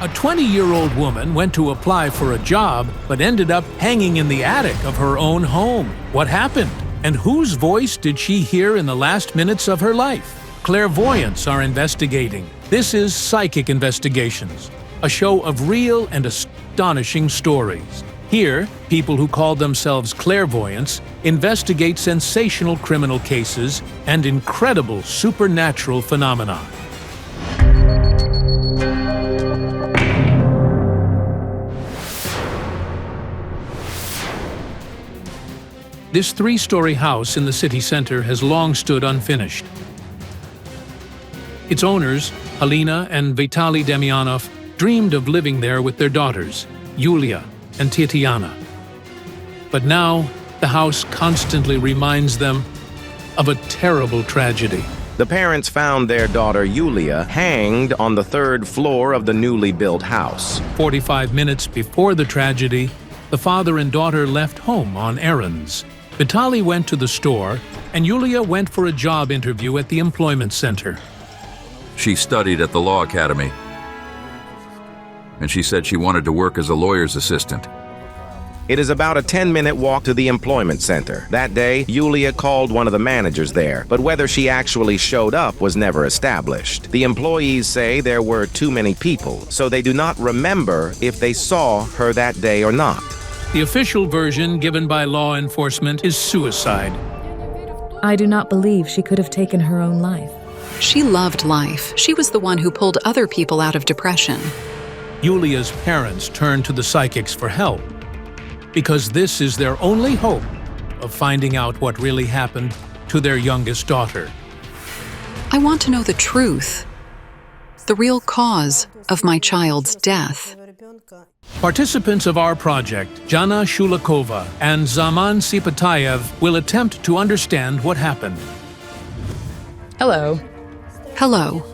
A 20-year-old woman went to apply for a job but ended up hanging in the attic of her own home. What happened? And whose voice did she hear in the last minutes of her life? Clairvoyants are investigating. This is Psychic Investigations, a show of real and astonishing stories. Here, people who call themselves clairvoyants investigate sensational criminal cases and incredible supernatural phenomena. This three-story house in the city center has long stood unfinished. Its owners, Halina and Vitaly Demyanov, dreamed of living there with their daughters, Yulia and Tatiana. But now, the house constantly reminds them of a terrible tragedy. The parents found their daughter Yulia hanged on the third floor of the newly built house. 45 minutes before the tragedy, the father and daughter left home on errands. Vitaly went to the store, and Yulia went for a job interview at the employment center. She studied at the law academy, and she said she wanted to work as a lawyer's assistant. It is about a 10-minute walk to the employment center. That day, Yulia called one of the managers there, but whether she actually showed up was never established. The employees say there were too many people, so they do not remember if they saw her that day or not. The official version given by law enforcement is suicide. I do not believe she could have taken her own life. She loved life. She was the one who pulled other people out of depression. Yulia's parents turned to the psychics for help, because this is their only hope of finding out what really happened to their youngest daughter. I want to know the truth, the real cause of my child's death. Participants of our project, Jana Shulakova and Zaman Sipatayev, will attempt to understand what happened. Hello. Hello.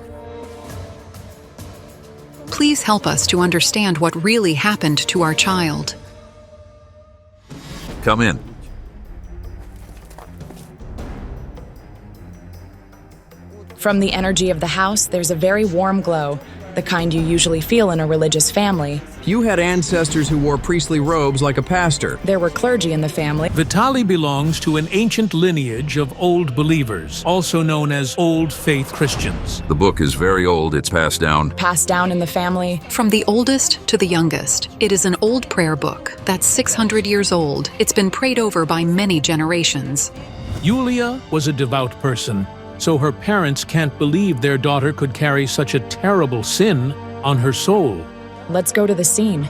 Please help us to understand what really happened to our child. Come in. From the energy of the house, there's a very warm glow, the kind you usually feel in a religious family. You had ancestors who wore priestly robes like a pastor. There were clergy in the family. Vitaly belongs to an ancient lineage of Old Believers, also known as Old Faith Christians. The book is very old. It's passed down. Passed down in the family. From the oldest to the youngest, it is an old prayer book that's 600 years old. It's been prayed over by many generations. Yulia was a devout person, so her parents can't believe their daughter could carry such a terrible sin on her soul. Let's go to the scene.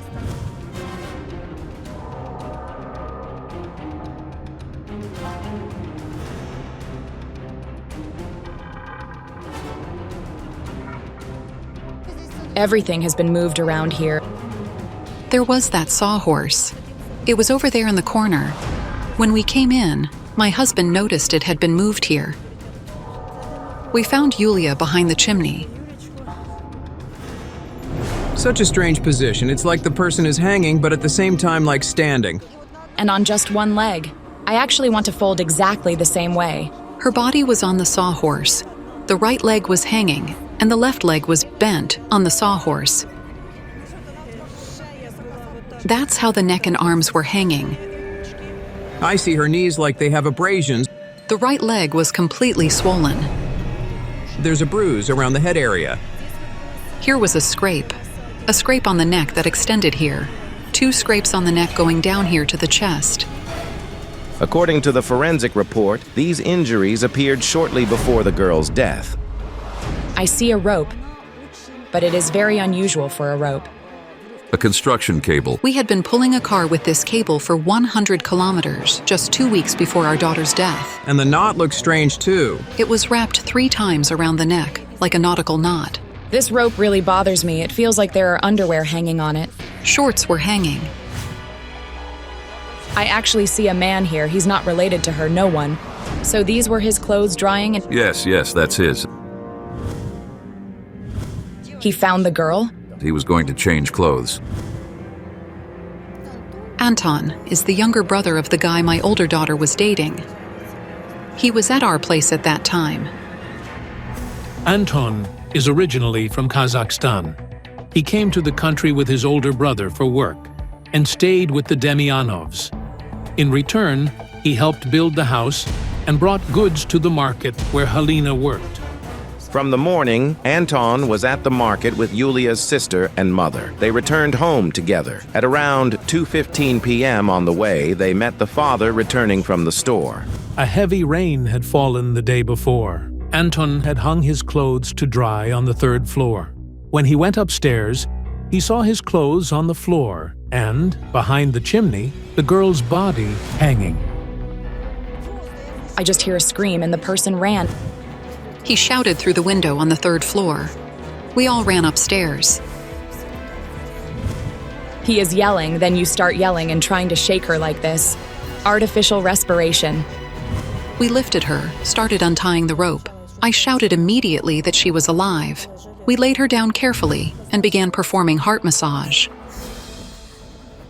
Everything has been moved around here. There was that sawhorse. It was over there in the corner. When we came in, my husband noticed it had been moved here. We found Yulia behind the chimney. Such a strange position. It's like the person is hanging, but at the same time like standing. And on just one leg. I actually want to fold exactly the same way. Her body was on the sawhorse. The right leg was hanging, and the left leg was bent on the sawhorse. That's how the neck and arms were hanging. I see her knees like they have abrasions. The right leg was completely swollen. There's a bruise around the head area. Here was a scrape on the neck that extended here. 2 scrapes on the neck going down here to the chest. According to the forensic report, these injuries appeared shortly before the girl's death. I see a rope, but it is very unusual for a rope. A construction cable. We had been pulling a car with this cable for 100 kilometers just 2 weeks before our daughter's death. And the knot looks strange too. It was wrapped 3 times around the neck, like a nautical knot. This rope really bothers me. It feels like there are underwear hanging on it. Shorts were hanging. I actually see a man here. He's not related to her, no one. So these were his clothes drying and Yes, that's his. he found the girl? He was going to change clothes. Anton is the younger brother of the guy my older daughter was dating. He was at our place at that time. Anton is originally from Kazakhstan. He came to the country with his older brother for work and stayed with the Demianovs. In return, he helped build the house and brought goods to the market where Halina worked. From the morning, Anton was at the market with Yulia's sister and mother. They returned home together. At around 2:15 p.m. on the way, they met the father returning from the store. A heavy rain had fallen the day before. Anton had hung his clothes to dry on the third floor. When he went upstairs, he saw his clothes on the floor and, behind the chimney, the girl's body hanging. I just hear a scream and the person ran. He shouted through the window on the third floor. We all ran upstairs. He is yelling, then you start yelling and trying to shake her like this. Artificial respiration. We lifted her, started untying the rope. I shouted immediately that she was alive. We laid her down carefully and began performing heart massage.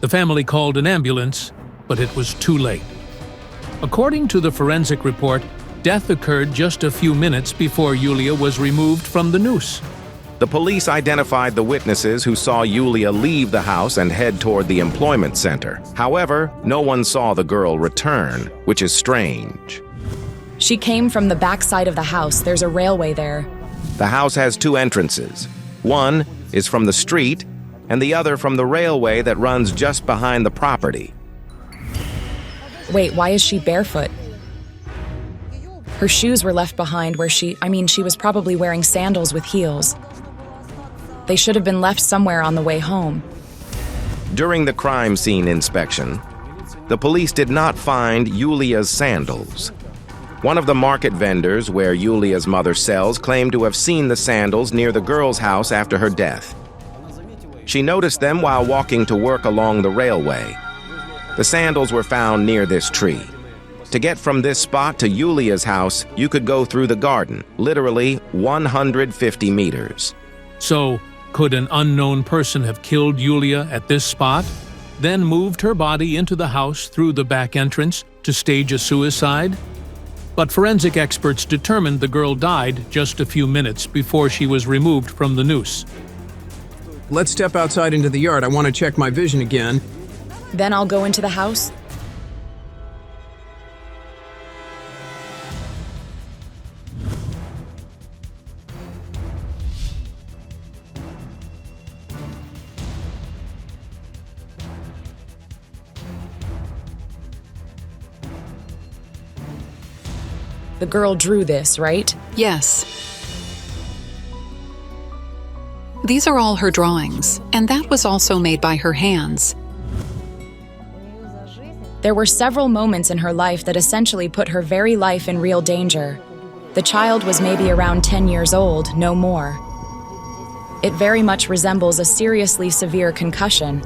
The family called an ambulance, but it was too late. According to the forensic report, death occurred just a few minutes before Yulia was removed from the noose. The police identified the witnesses who saw Yulia leave the house and head toward the employment center. However, no one saw the girl return, which is strange. She came from the back side of the house. There's a railway there. The house has two entrances. One is from the street, and the other from the railway that runs just behind the property. Wait, why is she barefoot? Her shoes were left behind where she was probably wearing sandals with heels. They should have been left somewhere on the way home. During the crime scene inspection, the police did not find Yulia's sandals. One of the market vendors where Yulia's mother sells claimed to have seen the sandals near the girl's house after her death. She noticed them while walking to work along the railway. The sandals were found near this tree. To get from this spot to Yulia's house, you could go through the garden, literally 150 meters. So, could an unknown person have killed Yulia at this spot, then moved her body into the house through the back entrance to stage a suicide? But forensic experts determined the girl died just a few minutes before she was removed from the noose. Let's step outside into the yard. I want to check my vision again. Then I'll go into the house. The girl drew this, right? Yes. These are all her drawings, and that was also made by her hands. There were several moments in her life that essentially put her very life in real danger. The child was maybe around 10 years old, no more. It very much resembles a seriously severe concussion.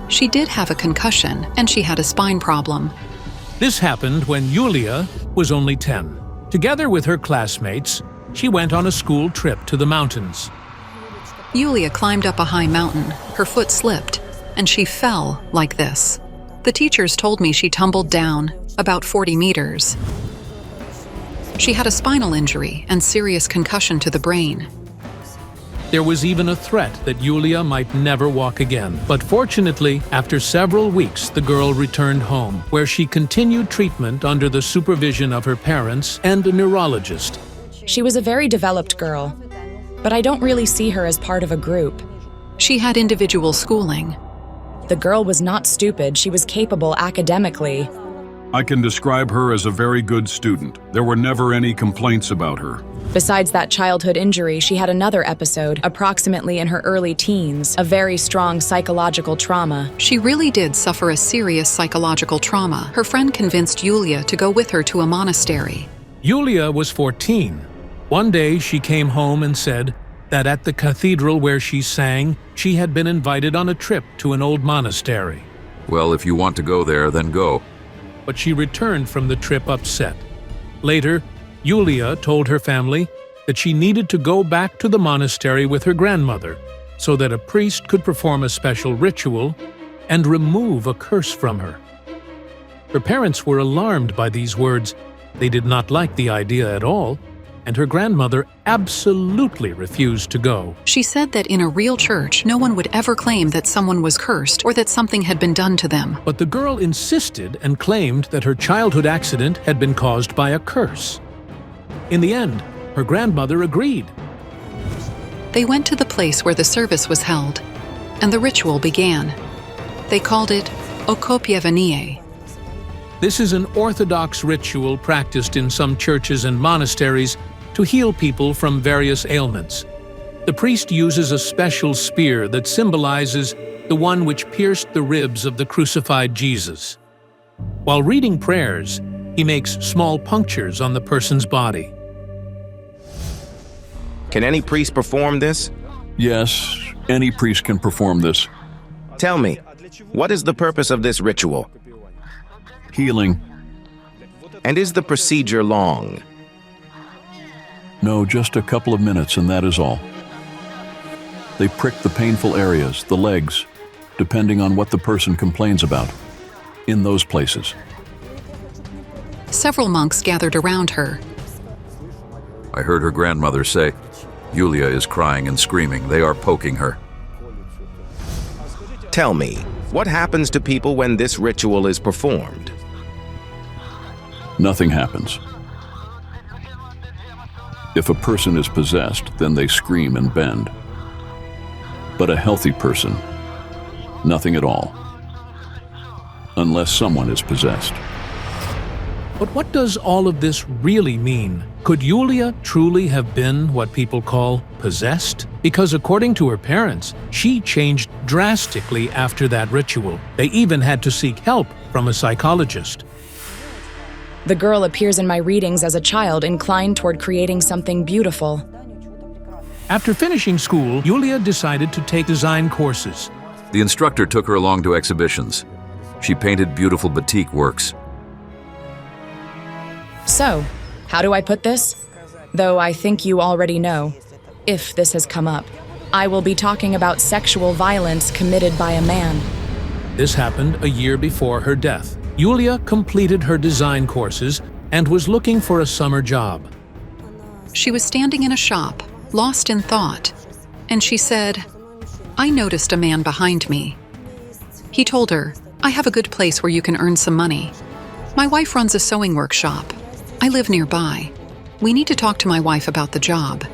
She did have a concussion, and she had a spine problem. This happened when Yulia was only 10. Together with her classmates, she went on a school trip to the mountains. Yulia climbed up a high mountain, her foot slipped, and she fell like this. The teachers told me she tumbled down about 40 meters. She had a spinal injury and serious concussion to the brain. There was even a threat that Yulia might never walk again. But fortunately, after several weeks, the girl returned home, where she continued treatment under the supervision of her parents and a neurologist. She was a very developed girl, but I don't really see her as part of a group. She had individual schooling. The girl was not stupid, she was capable academically. I can describe her as a very good student. There were never any complaints about her. Besides that childhood injury, she had another episode, approximately in her early teens, a very strong psychological trauma. She really did suffer a serious psychological trauma. Her friend convinced Yulia to go with her to a monastery. Yulia was 14. One day she came home and said that at the cathedral where she sang, she had been invited on a trip to an old monastery. Well, if you want to go there, then go. But she returned from the trip upset. Later, Yulia told her family that she needed to go back to the monastery with her grandmother so that a priest could perform a special ritual and remove a curse from her. Her parents were alarmed by these words. They did not like the idea at all, and her grandmother absolutely refused to go. She said that in a real church, no one would ever claim that someone was cursed or that something had been done to them. But the girl insisted and claimed that her childhood accident had been caused by a curse. In the end, her grandmother agreed. They went to the place where the service was held, and the ritual began. They called it Okopyevanie. This is an Orthodox ritual practiced in some churches and monasteries to heal people from various ailments. The priest uses a special spear that symbolizes the one which pierced the ribs of the crucified Jesus. While reading prayers, he makes small punctures on the person's body. Can any priest perform this? Yes, any priest can perform this. Tell me, what is the purpose of this ritual? Healing. And is the procedure long? No, just a couple of minutes, and that is all. They prick the painful areas, the legs, depending on what the person complains about, in those places. Several monks gathered around her. I heard her grandmother say, Yulia is crying and screaming. They are poking her. Tell me, what happens to people when this ritual is performed? Nothing happens. If a person is possessed, then they scream and bend. But a healthy person, nothing at all. Unless someone is possessed. But what does all of this really mean? Could Yulia truly have been what people call possessed? Because according to her parents, she changed drastically after that ritual. They even had to seek help from a psychologist. The girl appears in my readings as a child inclined toward creating something beautiful. After finishing school, Yulia decided to take design courses. The instructor took her along to exhibitions. She painted beautiful batik works. So, how do I put this? Though I think you already know, if this has come up. I will be talking about sexual violence committed by a man. This happened a year before her death. Yulia completed her design courses and was looking for a summer job. She was standing in a shop, lost in thought, and she said, I noticed a man behind me. He told her, I have a good place where you can earn some money. My wife runs a sewing workshop. I live nearby. We need to talk to my wife about the job.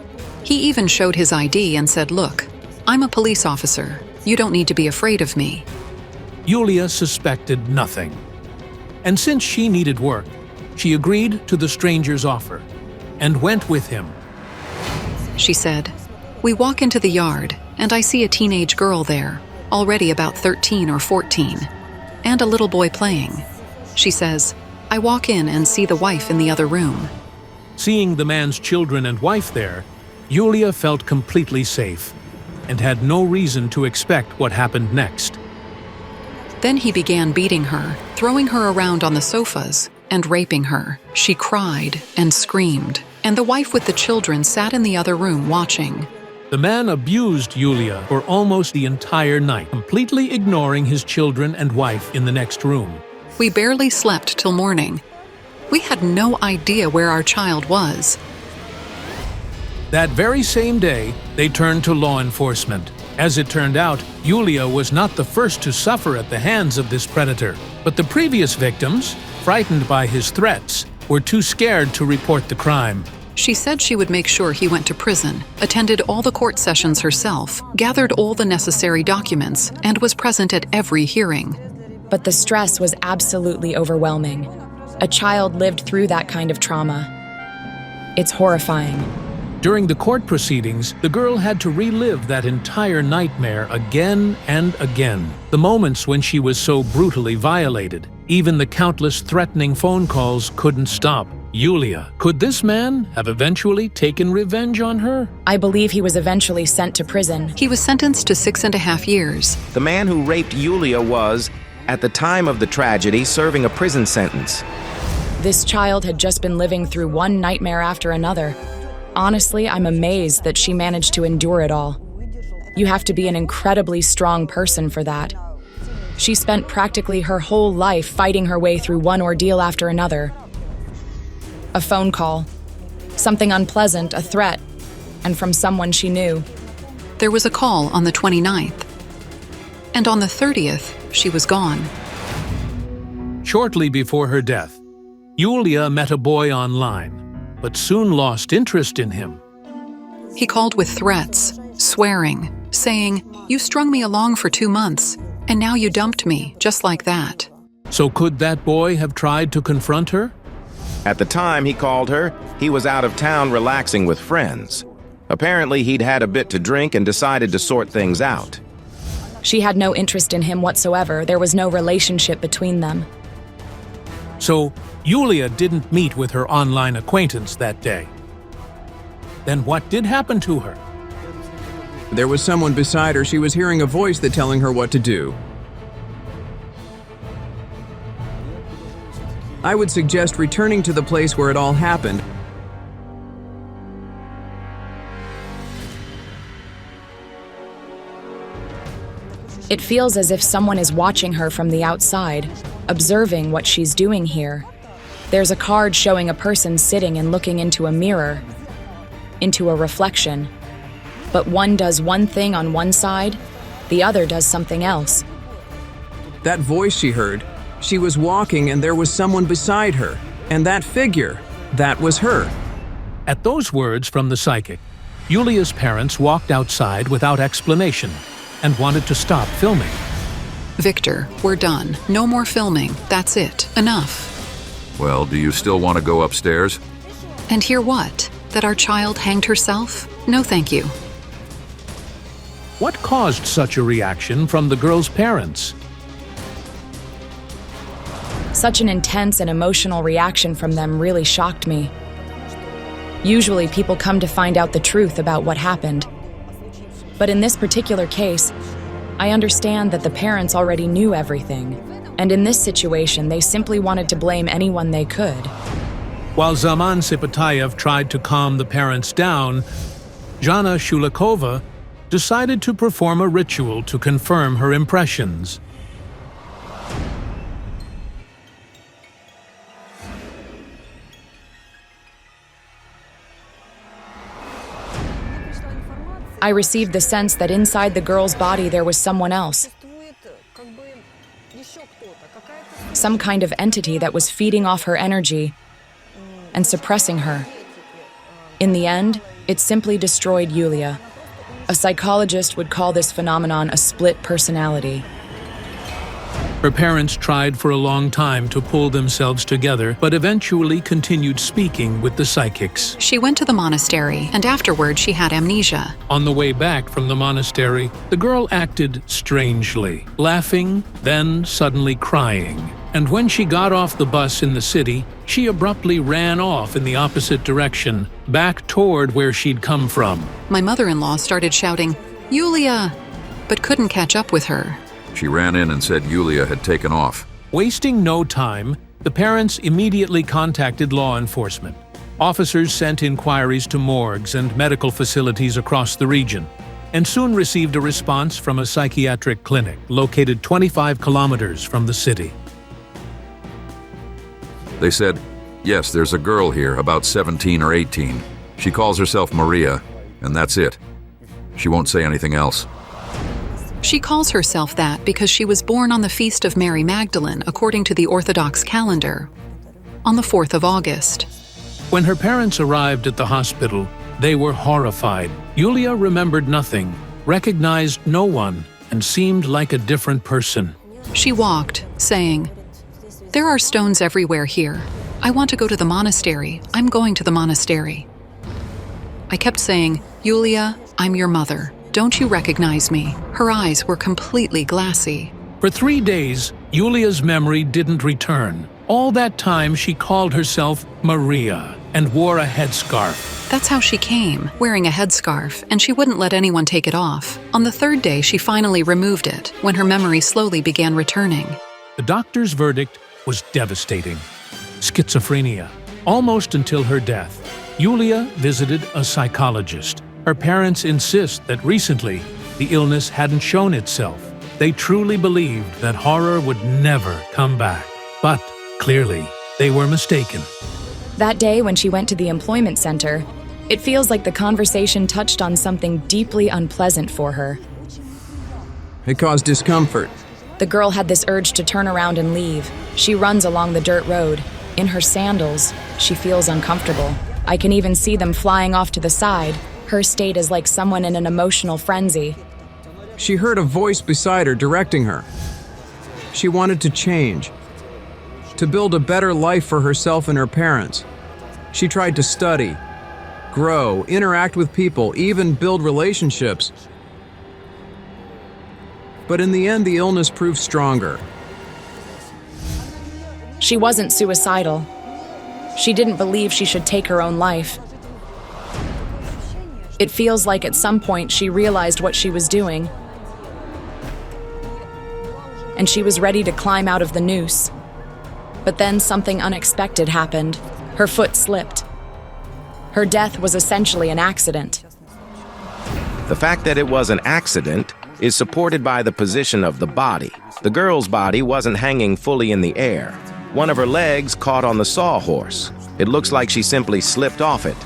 He even showed his ID and said, look, I'm a police officer. You don't need to be afraid of me. Yulia suspected nothing. And since she needed work, she agreed to the stranger's offer and went with him. She said, we walk into the yard and I see a teenage girl there, already about 13 or 14, and a little boy playing. She says, I walk in and see the wife in the other room. Seeing the man's children and wife there, Yulia felt completely safe and had no reason to expect what happened next. Then he began beating her, throwing her around on the sofas, and raping her. She cried and screamed, and the wife with the children sat in the other room watching. The man abused Yulia for almost the entire night, completely ignoring his children and wife in the next room. We barely slept till morning. We had no idea where our child was. That very same day, they turned to law enforcement. As it turned out, Yulia was not the first to suffer at the hands of this predator, but the previous victims, frightened by his threats, were too scared to report the crime. She said she would make sure he went to prison, attended all the court sessions herself, gathered all the necessary documents, and was present at every hearing. But the stress was absolutely overwhelming. A child lived through that kind of trauma. It's horrifying. During the court proceedings, the girl had to relive that entire nightmare again and again. The moments when she was so brutally violated. Even the countless threatening phone calls couldn't stop. Yulia, could this man have eventually taken revenge on her? I believe he was eventually sent to prison. He was sentenced to 6.5 years. The man who raped Yulia was, at the time of the tragedy, serving a prison sentence. This child had just been living through one nightmare after another. Honestly, I'm amazed that she managed to endure it all. You have to be an incredibly strong person for that. She spent practically her whole life fighting her way through one ordeal after another. A phone call. Something unpleasant, a threat, and from someone she knew. There was a call on the 29th, and on the 30th, she was gone. Shortly before her death, Yulia met a boy online, but soon lost interest in him. He called with threats, swearing, saying, "You strung me along for 2 months, and now you dumped me, just like that." So could that boy have tried to confront her? At the time he called her, he was out of town relaxing with friends. Apparently, he'd had a bit to drink and decided to sort things out. She had no interest in him whatsoever. There was no relationship between them. So Yulia didn't meet with her online acquaintance that day. Then what did happen to her? There was someone beside her. She was hearing a voice that telling her what to do. I would suggest returning to the place where it all happened. It feels as if someone is watching her from the outside, observing what she's doing here. There's a card showing a person sitting and looking into a mirror, into a reflection. But one does one thing on one side, the other does something else. That voice she heard, she was walking and there was someone beside her. And that figure, that was her. At those words from the psychic, Yulia's parents walked outside without explanation and wanted to stop filming. "Victor, we're done. No more filming. That's it. Enough." Well, do you still want to go upstairs? And hear what? That our child hanged herself? No, thank you. What caused such a reaction from the girl's parents? Such an intense and emotional reaction from them really shocked me. Usually people come to find out the truth about what happened. But in this particular case, I understand that the parents already knew everything, and in this situation they simply wanted to blame anyone they could. While Zaman Sipatayev tried to calm the parents down, Jana Shulikova decided to perform a ritual to confirm her impressions. I received the sense that inside the girl's body there was someone else. Some kind of entity that was feeding off her energy and suppressing her. In the end, it simply destroyed Yulia. A psychologist would call this phenomenon a split personality. Her parents tried for a long time to pull themselves together, but eventually continued speaking with the psychics. She went to the monastery, and afterward she had amnesia. On the way back from the monastery, the girl acted strangely, laughing, then suddenly crying. And when she got off the bus in the city, she abruptly ran off in the opposite direction, back toward where she'd come from. My mother-in-law started shouting, "Yulia!" but couldn't catch up with her. She ran in and said Yulia had taken off. Wasting no time, the parents immediately contacted law enforcement. Officers sent inquiries to morgues and medical facilities across the region, and soon received a response from a psychiatric clinic located 25 kilometers from the city. They said, "Yes, there's a girl here, about 17 or 18. She calls herself Maria, and that's it. She won't say anything else." She calls herself that because she was born on the feast of Mary Magdalene, according to the Orthodox calendar, on the 4th of August. When her parents arrived at the hospital, they were horrified. Yulia remembered nothing, recognized no one, and seemed like a different person. She walked, saying, "There are stones everywhere here. I want to go to the monastery. I'm going to the monastery." I kept saying, "Yulia, I'm your mother. Don't you recognize me?" Her eyes were completely glassy. For 3 days, Yulia's memory didn't return. All that time, she called herself Maria and wore a headscarf. That's how she came, wearing a headscarf, and she wouldn't let anyone take it off. On the 3rd day, she finally removed it, when her memory slowly began returning. The doctor's verdict was devastating. Schizophrenia. Almost until her death, Yulia visited a psychologist. Her parents insist that recently, the illness hadn't shown itself. They truly believed that horror would never come back. But clearly, they were mistaken. That day when she went to the employment center, it feels like the conversation touched on something deeply unpleasant for her. It caused discomfort. The girl had this urge to turn around and leave. She runs along the dirt road. In her sandals, she feels uncomfortable. I can even see them flying off to the side. Her state is like someone in an emotional frenzy. She heard a voice beside her directing her. She wanted to change, to build a better life for herself and her parents. She tried to study, grow, interact with people, even build relationships. But in the end, the illness proved stronger. She wasn't suicidal. She didn't believe she should take her own life. It feels like at some point she realized what she was doing, and she was ready to climb out of the noose. But then something unexpected happened. Her foot slipped. Her death was essentially an accident. The fact that it was an accident is supported by the position of the body. The girl's body wasn't hanging fully in the air. One of her legs caught on the sawhorse. It looks like she simply slipped off it.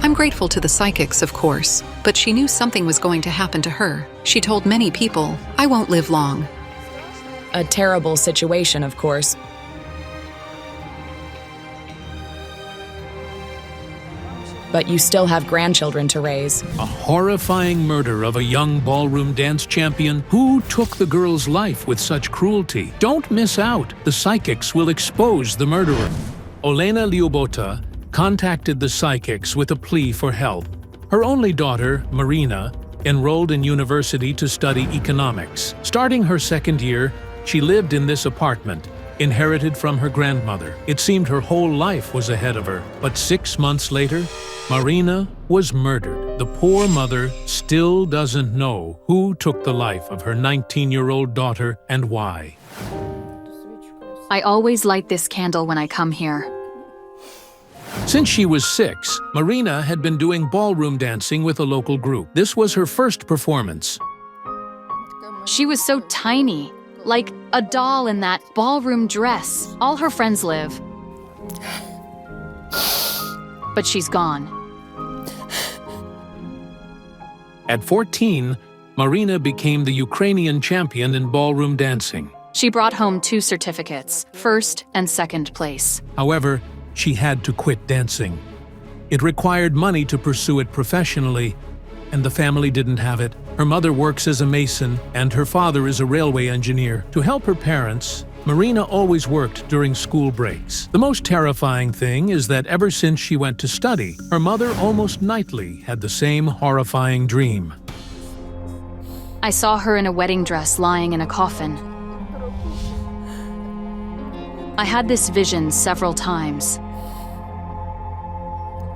I'm grateful to the psychics, of course, but she knew something was going to happen to her. She told many people, "I won't live long." A terrible situation, of course. But you still have grandchildren to raise. A horrifying murder of a young ballroom dance champion. Who took the girl's life with such cruelty? Don't miss out. The psychics will expose the murderer. Olena Lyubota contacted the psychics with a plea for help. Her only daughter, Marina, enrolled in university to study economics. Starting her second year, she lived in this apartment, inherited from her grandmother. It seemed her whole life was ahead of her. But 6 months later, Marina was murdered. The poor mother still doesn't know who took the life of her 19-year-old daughter and why. I always light this candle when I come here. Since she was 6, Marina had been doing ballroom dancing with a local group. This was her first performance. She was so tiny, like a doll in that ballroom dress. All her friends live. But she's gone. At 14, Marina became the Ukrainian champion in ballroom dancing. She brought home 2 certificates, first and second place. However, she had to quit dancing. It required money to pursue it professionally, and the family didn't have it. Her mother works as a mason, and her father is a railway engineer. To help her parents, Marina always worked during school breaks. The most terrifying thing is that ever since she went to study, her mother almost nightly had the same horrifying dream. I saw her in a wedding dress lying in a coffin. I had this vision several times.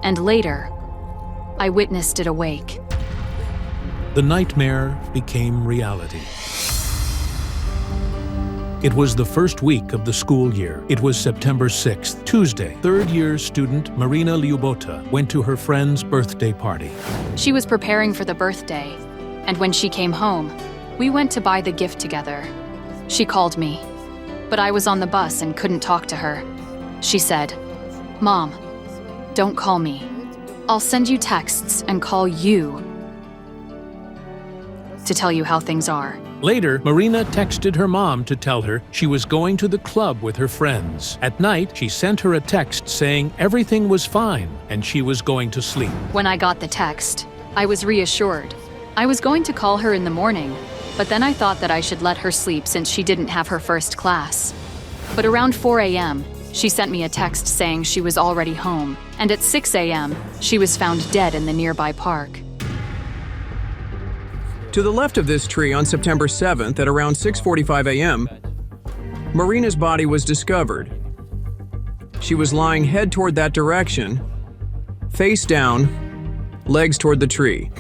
And later, I witnessed it awake. The nightmare became reality. It was the first week of the school year. It was September 6th, Tuesday. Third-year student Marina Lyubota went to her friend's birthday party. She was preparing for the birthday, and when she came home, we went to buy the gift together. She called me, but I was on the bus and couldn't talk to her. She said, "Mom, don't call me. I'll send you texts and call you to tell you how things are." Later, Marina texted her mom to tell her she was going to the club with her friends. At night, she sent her a text saying everything was fine and she was going to sleep. When I got the text, I was reassured. I was going to call her in the morning, but then I thought that I should let her sleep since she didn't have her first class. But around 4 a.m., she sent me a text saying she was already home, and at 6 a.m., she was found dead in the nearby park. To the left of this tree on September 7th at around 6:45 a.m., Marina's body was discovered. She was lying head toward that direction, face down, legs toward the tree.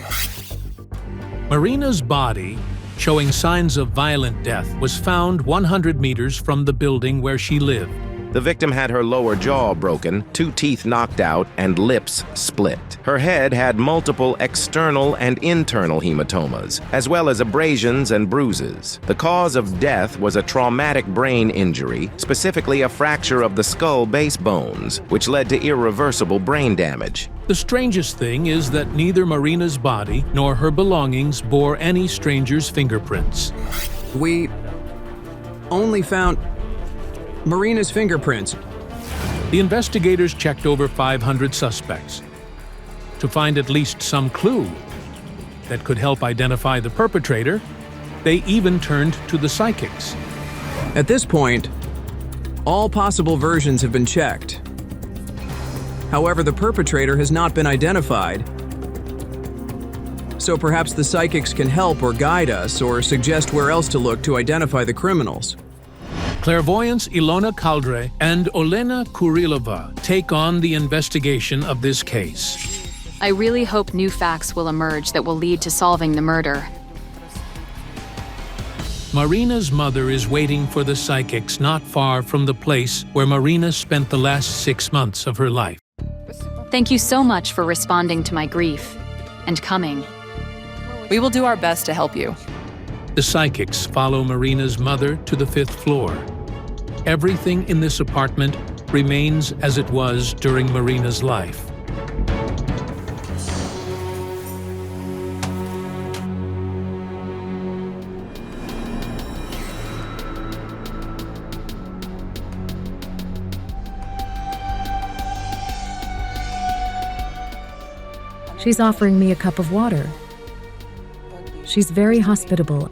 Marina's body, showing signs of violent death, was found 100 meters from the building where she lived. The victim had her lower jaw broken, 2 teeth knocked out, and lips split. Her head had multiple external and internal hematomas, as well as abrasions and bruises. The cause of death was a traumatic brain injury, specifically a fracture of the skull base bones, which led to irreversible brain damage. The strangest thing is that neither Marina's body nor her belongings bore any stranger's fingerprints. We only found Marina's fingerprints. The investigators checked over 500 suspects to find at least some clue that could help identify the perpetrator. They even turned to the psychics. At this point, all possible versions have been checked. However, the perpetrator has not been identified. So perhaps the psychics can help or guide us or suggest where else to look to identify the criminals. Clairvoyants Ilona Kaldre and Olena Kurilova take on the investigation of this case. I really hope new facts will emerge that will lead to solving the murder. Marina's mother is waiting for the psychics not far from the place where Marina spent the last 6 months of her life. Thank you so much for responding to my grief and coming. We will do our best to help you. The psychics follow Marina's mother to the 5th floor. Everything in this apartment remains as it was during Marina's life. She's offering me a cup of water. She's very hospitable.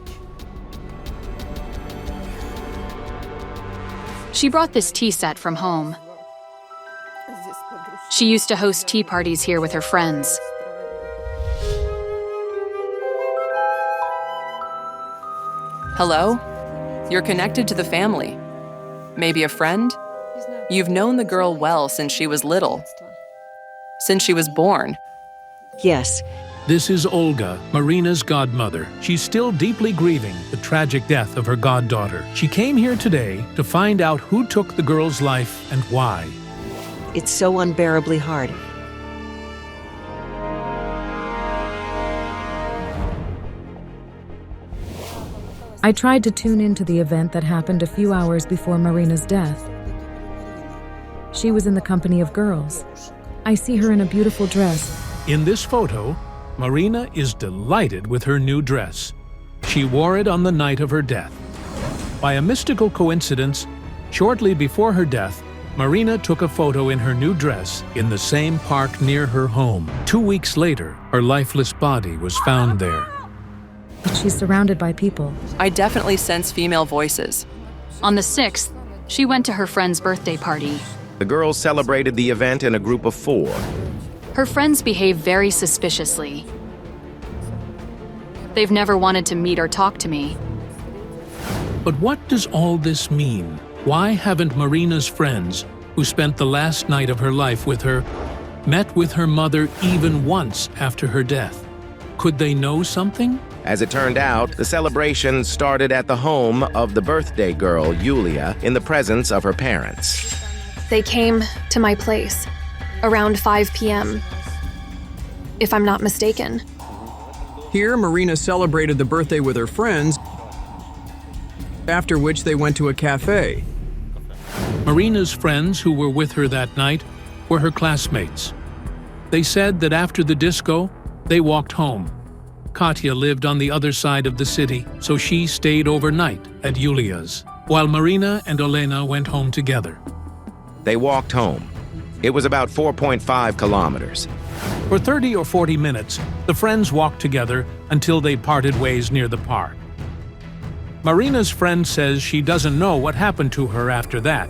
She brought this tea set from home. She used to host tea parties here with her friends. Hello? You're connected to the family. Maybe a friend? You've known the girl well since she was little. Since she was born. Yes. This is Olga, Marina's godmother. She's still deeply grieving the tragic death of her goddaughter. She came here today to find out who took the girl's life and why. It's so unbearably hard. I tried to tune into the event that happened a few hours before Marina's death. She was in the company of girls. I see her in a beautiful dress. In this photo, Marina is delighted with her new dress. She wore it on the night of her death. By a mystical coincidence, shortly before her death, Marina took a photo in her new dress in the same park near her home. 2 weeks later, her lifeless body was found there. But she's surrounded by people. I definitely sense female voices. On the 6th, she went to her friend's birthday party. The girls celebrated the event in a group of 4. Her friends behave very suspiciously. They've never wanted to meet or talk to me. But what does all this mean? Why haven't Marina's friends, who spent the last night of her life with her, met with her mother even once after her death? Could they know something? As it turned out, the celebration started at the home of the birthday girl, Yulia, in the presence of her parents. They came to my place around 5 p.m., if I'm not mistaken. Here, Marina celebrated the birthday with her friends, after which they went to a cafe. Marina's friends who were with her that night were her classmates. They said that after the disco, they walked home. Katya lived on the other side of the city, so she stayed overnight at Yulia's, while Marina and Olena went home together. They walked home. It was about 4.5 kilometers. For 30 or 40 minutes, the friends walked together until they parted ways near the park. Marina's friend says she doesn't know what happened to her after that.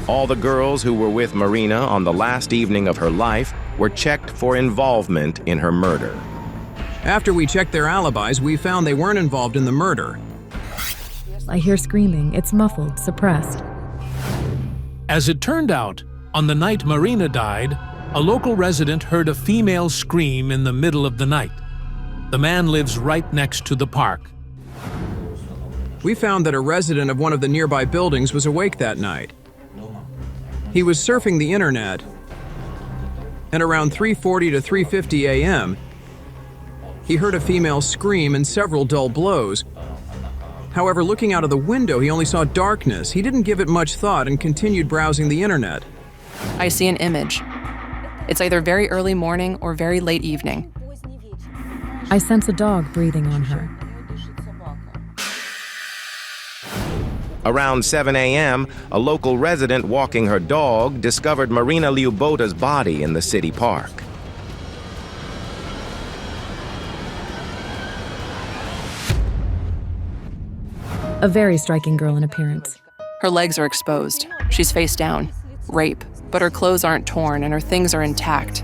All the girls who were with Marina on the last evening of her life were checked for involvement in her murder. After we checked their alibis, we found they weren't involved in the murder. I hear screaming. It's muffled, suppressed. As it turned out, on the night Marina died, a local resident heard a female scream in the middle of the night. The man lives right next to the park. We found that a resident of one of the nearby buildings was awake that night. He was surfing the internet, and around 3:40 to 3:50 a.m., he heard a female scream and several dull blows. However, looking out of the window, he only saw darkness. He didn't give it much thought and continued browsing the internet. I see an image. It's either very early morning or very late evening. I sense a dog breathing on her. Around 7 a.m., a local resident walking her dog discovered Marina Lyubota's body in the city park. A very striking girl in appearance. Her legs are exposed. She's face down. Rape. But her clothes aren't torn and her things are intact.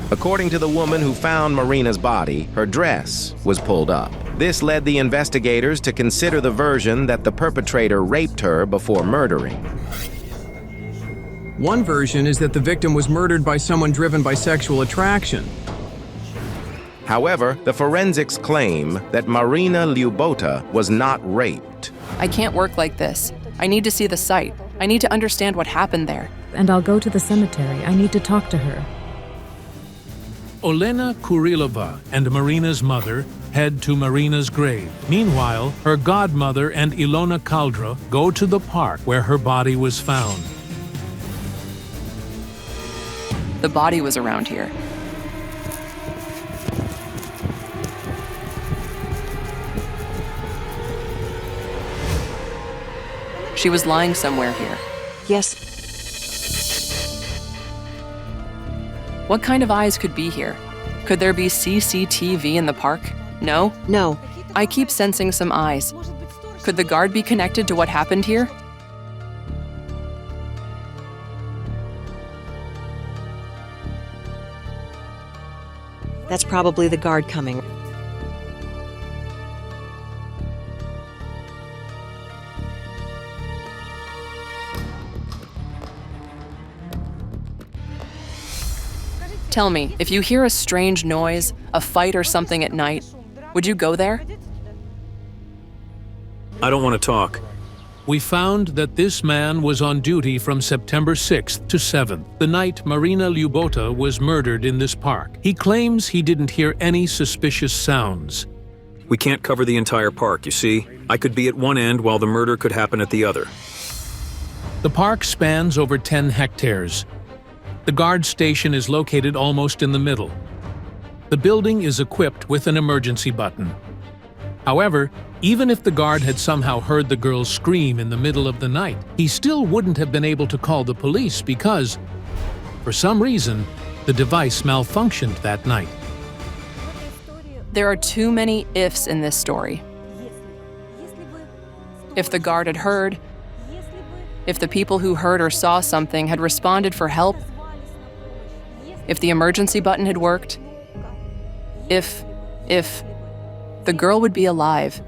According to the woman who found Marina's body, her dress was pulled up. This led the investigators to consider the version that the perpetrator raped her before murdering. One version is that the victim was murdered by someone driven by sexual attraction. However, the forensics claim that Marina Lyubota was not raped. I can't work like this. I need to see the site. I need to understand what happened there. And I'll go to the cemetery. I need to talk to her. Olena Kurilova and Marina's mother head to Marina's grave. Meanwhile, her godmother and Ilona Kaldra go to the park where her body was found. The body was around here. She was lying somewhere here. Yes. What kind of eyes could be here? Could there be CCTV in the park? No? No. I keep sensing some eyes. Could the guard be connected to what happened here? That's probably the guard coming. Tell me, if you hear a strange noise, a fight or something at night, would you go there? I don't want to talk. We found that this man was on duty from September 6th to 7th, the night Marina Lyubota was murdered in this park. He claims he didn't hear any suspicious sounds. We can't cover the entire park, you see? I could be at one end while the murder could happen at the other. The park spans over 10 hectares. The guard station is located almost in the middle. The building is equipped with an emergency button. However, even if the guard had somehow heard the girl scream in the middle of the night, he still wouldn't have been able to call the police because, for some reason, the device malfunctioned that night. There are too many ifs in this story. If the guard had heard, if the people who heard or saw something had responded for help, if the emergency button had worked, if the girl would be alive.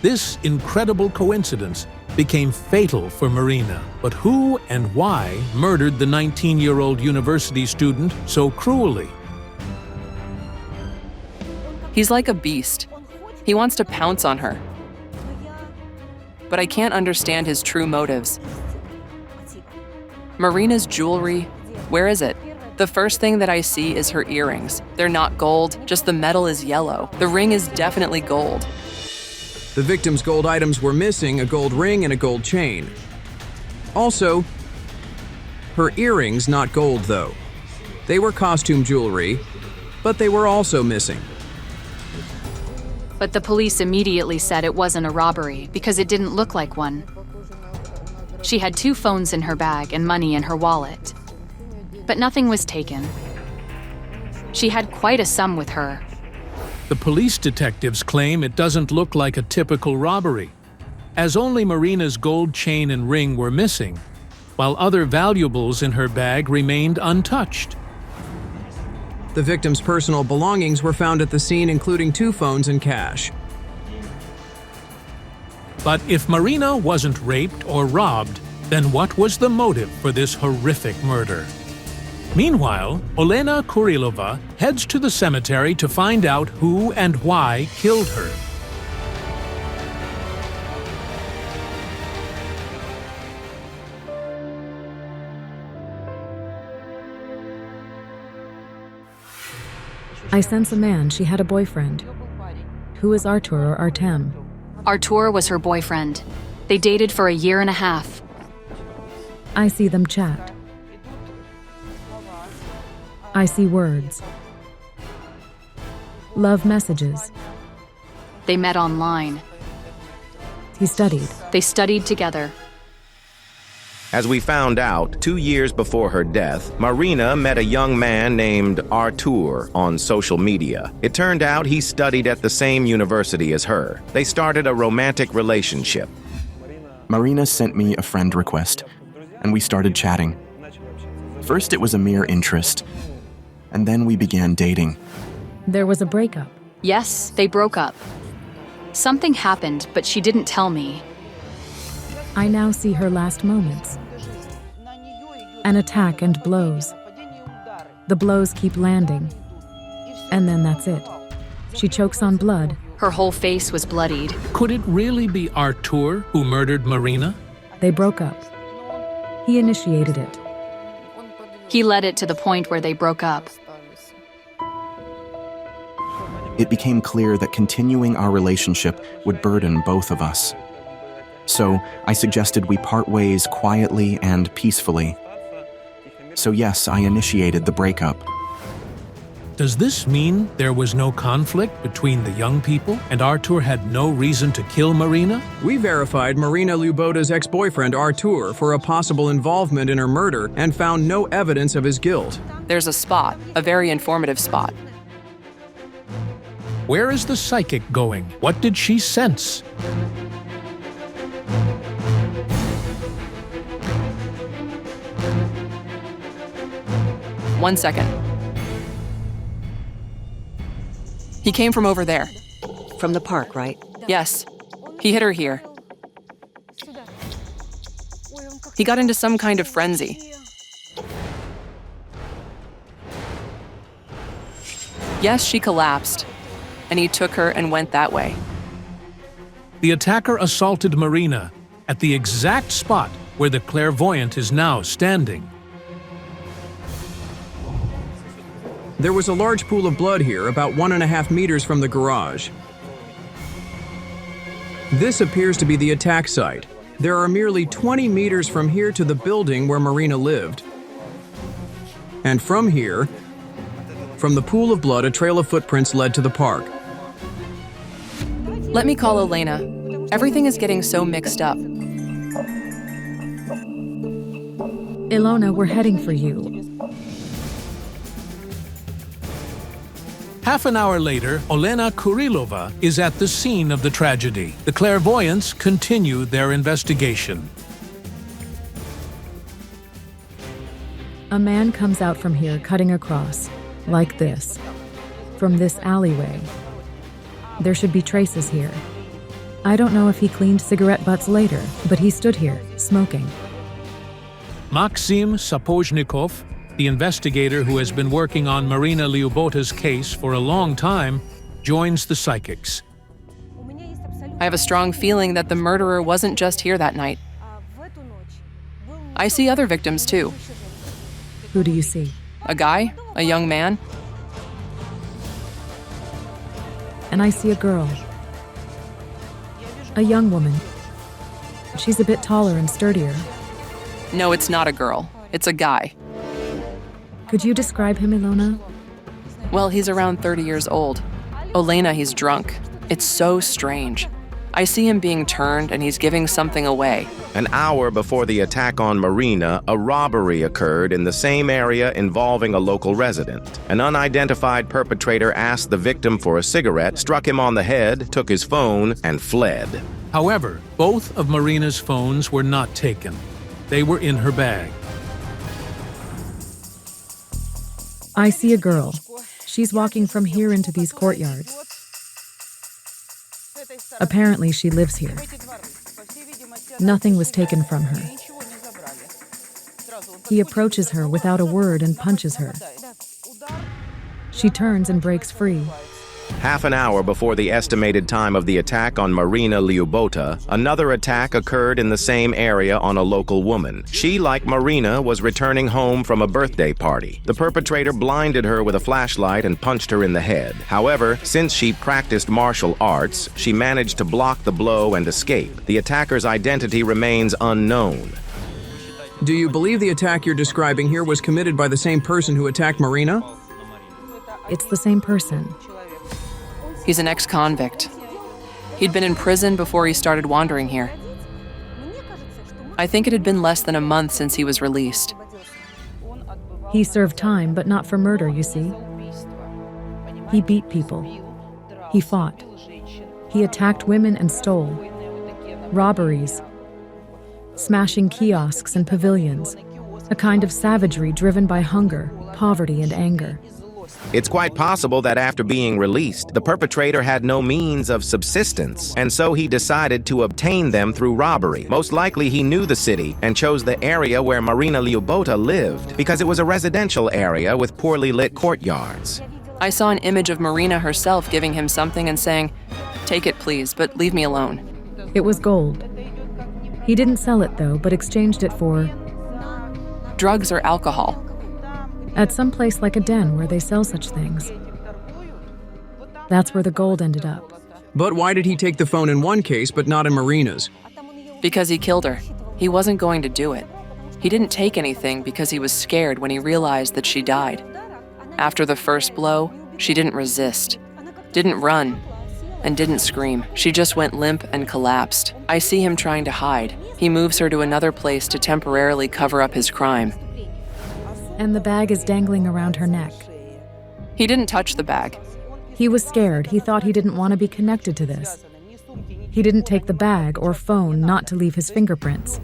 This incredible coincidence became fatal for Marina. But who and why murdered the 19-year-old university student so cruelly? He's like a beast. He wants to pounce on her. But I can't understand his true motives. Marina's jewelry, where is it? The first thing that I see is her earrings. They're not gold, just the metal is yellow. The ring is definitely gold. The victim's gold items were missing, a gold ring and a gold chain. Also, her earrings not gold though. They were costume jewelry, but they were also missing. But the police immediately said it wasn't a robbery because it didn't look like one. She had 2 phones in her bag and money in her wallet. But nothing was taken. She had quite a sum with her. The police detectives claim it doesn't look like a typical robbery, as only Marina's gold chain and ring were missing, while other valuables in her bag remained untouched. The victim's personal belongings were found at the scene, including 2 phones and cash. But if Marina wasn't raped or robbed, then what was the motive for this horrific murder? Meanwhile, Olena Kurilova heads to the cemetery to find out who and why killed her. I sense a man. She had a boyfriend. Who is Artur or Artem? Artur was her boyfriend. They dated for a year and a half. I see them chat. I see words. Love messages. They met online. He studied. They studied together. As we found out, 2 years before her death, Marina met a young man named Artur on social media. It turned out he studied at the same university as her. They started a romantic relationship. Marina sent me a friend request, and we started chatting. First, it was a mere interest, and then we began dating. There was a breakup. Yes, they broke up. Something happened, but she didn't tell me. I now see her last moments. An attack and blows. The blows keep landing. And then that's it. She chokes on blood. Her whole face was bloodied. Could it really be Artur who murdered Marina? They broke up. He initiated it. He led it to the point where they broke up. It became clear that continuing our relationship would burden both of us. So I suggested we part ways quietly and peacefully. So yes, I initiated the breakup. Does this mean there was no conflict between the young people and Artur had no reason to kill Marina? We verified Marina Lubota's ex-boyfriend Artur for a possible involvement in her murder and found no evidence of his guilt. There's a spot, a very informative spot. Where is the psychic going? What did she sense? One second. He came from over there. From the park, right? Yes. He hit her here. He got into some kind of frenzy. Yes, she collapsed, and he took her and went that way. The attacker assaulted Marina at the exact spot where the clairvoyant is now standing. There was a large pool of blood here, about 1.5 meters from the garage. This appears to be the attack site. There are merely 20 meters from here to the building where Marina lived. And from here, from the pool of blood, a trail of footprints led to the park. Let me call Elena. Everything is getting so mixed up. Ilona, we're heading for you. Half an hour later, Olena Kurilova is at the scene of the tragedy. The clairvoyants continue their investigation. A man comes out from here cutting across, like this, from this alleyway. There should be traces here. I don't know if he cleaned cigarette butts later, but he stood here, smoking. Maxim Sapozhnikov, the investigator who has been working on Marina Lyubota's case for a long time, joins the psychics. I have a strong feeling that the murderer wasn't just here that night. I see other victims too. Who do you see? A guy, a young man. And I see a girl. A young woman. She's a bit taller and sturdier. No, it's not a girl. It's a guy. Could you describe him, Ilona? Well, he's around 30 years old. Olena, he's drunk. It's so strange. I see him being turned and he's giving something away. An hour before the attack on Marina, a robbery occurred in the same area involving a local resident. An unidentified perpetrator asked the victim for a cigarette, struck him on the head, took his phone, and fled. However, both of Marina's phones were not taken. They were in her bag. I see a girl. She's walking from here into these courtyards. Apparently, she lives here. Nothing was taken from her. He approaches her without a word and punches her. She turns and breaks free. Half an hour before the estimated time of the attack on Marina Lyubota, another attack occurred in the same area on a local woman. She, like Marina, was returning home from a birthday party. The perpetrator blinded her with a flashlight and punched her in the head. However, since she practiced martial arts, she managed to block the blow and escape. The attacker's identity remains unknown. Do you believe the attack you're describing here was committed by the same person who attacked Marina? It's the same person. He's an ex-convict. He'd been in prison before he started wandering here. I think it had been less than a month since he was released. He served time, but not for murder, you see. He beat people. He fought. He attacked women and stole. Robberies. Smashing kiosks and pavilions. A kind of savagery driven by hunger, poverty, and anger. It's quite possible that after being released, the perpetrator had no means of subsistence, and so he decided to obtain them through robbery. Most likely he knew the city and chose the area where Marina Lyubota lived because it was a residential area with poorly lit courtyards. I saw an image of Marina herself giving him something and saying, "Take it, please, but leave me alone." It was gold. He didn't sell it, though, but exchanged it for drugs or alcohol. At some place like a den where they sell such things. That's where the gold ended up. But why did he take the phone in one case but not in Marina's? Because he killed her. He wasn't going to do it. He didn't take anything because he was scared when he realized that she died. After the first blow, she didn't resist, didn't run, and didn't scream. She just went limp and collapsed. I see him trying to hide. He moves her to another place to temporarily cover up his crime. And the bag is dangling around her neck. He didn't touch the bag. He was scared. He thought he didn't want to be connected to this. He didn't take the bag or phone not to leave his fingerprints.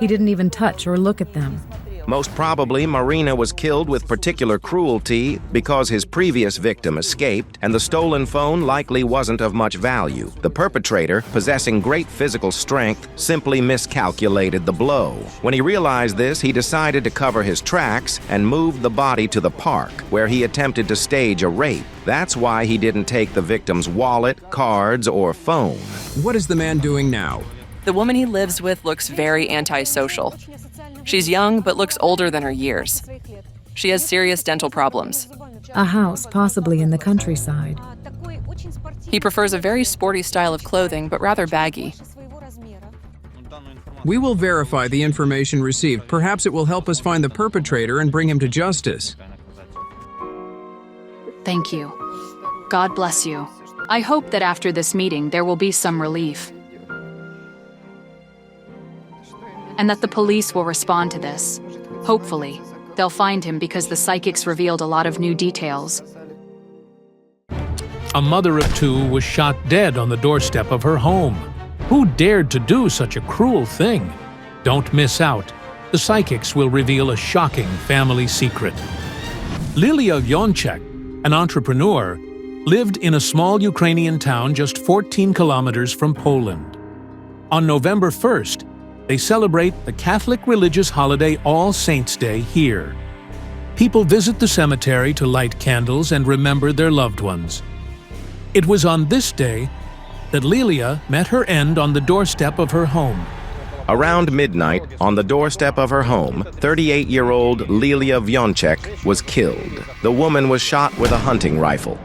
He didn't even touch or look at them. Most probably, Marina was killed with particular cruelty because his previous victim escaped, and the stolen phone likely wasn't of much value. The perpetrator, possessing great physical strength, simply miscalculated the blow. When he realized this, he decided to cover his tracks and moved the body to the park, where he attempted to stage a rape. That's why he didn't take the victim's wallet, cards, or phone. What is the man doing now? The woman he lives with looks very antisocial. She's young, but looks older than her years. She has serious dental problems. A house, possibly in the countryside. He prefers a very sporty style of clothing, but rather baggy. We will verify the information received. Perhaps it will help us find the perpetrator and bring him to justice. Thank you. God bless you. I hope that after this meeting there will be some relief. And that the police will respond to this. Hopefully, they'll find him because the psychics revealed a lot of new details. A mother of two was shot dead on the doorstep of her home. Who dared to do such a cruel thing? Don't miss out. The psychics will reveal a shocking family secret. Lilia Yonchek, an entrepreneur, lived in a small Ukrainian town just 14 kilometers from Poland. On November 1st, they celebrate the Catholic religious holiday All Saints' Day here. People visit the cemetery to light candles and remember their loved ones. It was on this day that Lilia met her end on the doorstep of her home. Around midnight, on the doorstep of her home, 38-year-old Lilia Vyonchek was killed. The woman was shot with a hunting rifle.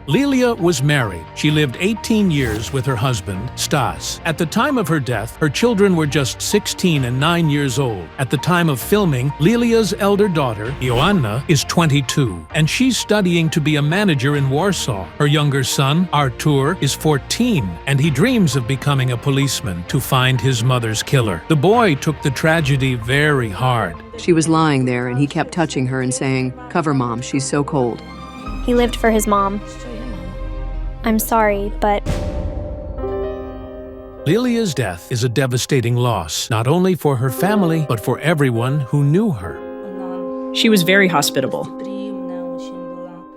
Lilia was married. She lived 18 years with her husband, Stas. At the time of her death, her children were just 16 and 9 years old. At the time of filming, Lilia's elder daughter, Joanna, is 22, and she's studying to be a manager in Warsaw. Her younger son, Artur, is 14, and he dreams of becoming a policeman to find his mother's killer. The boy took the tragedy very hard. She was lying there, and he kept touching her and saying, "Cover Mom, she's so cold." He lived for his mom. I'm sorry, but... Lilia's death is a devastating loss, not only for her family, but for everyone who knew her. She was very hospitable.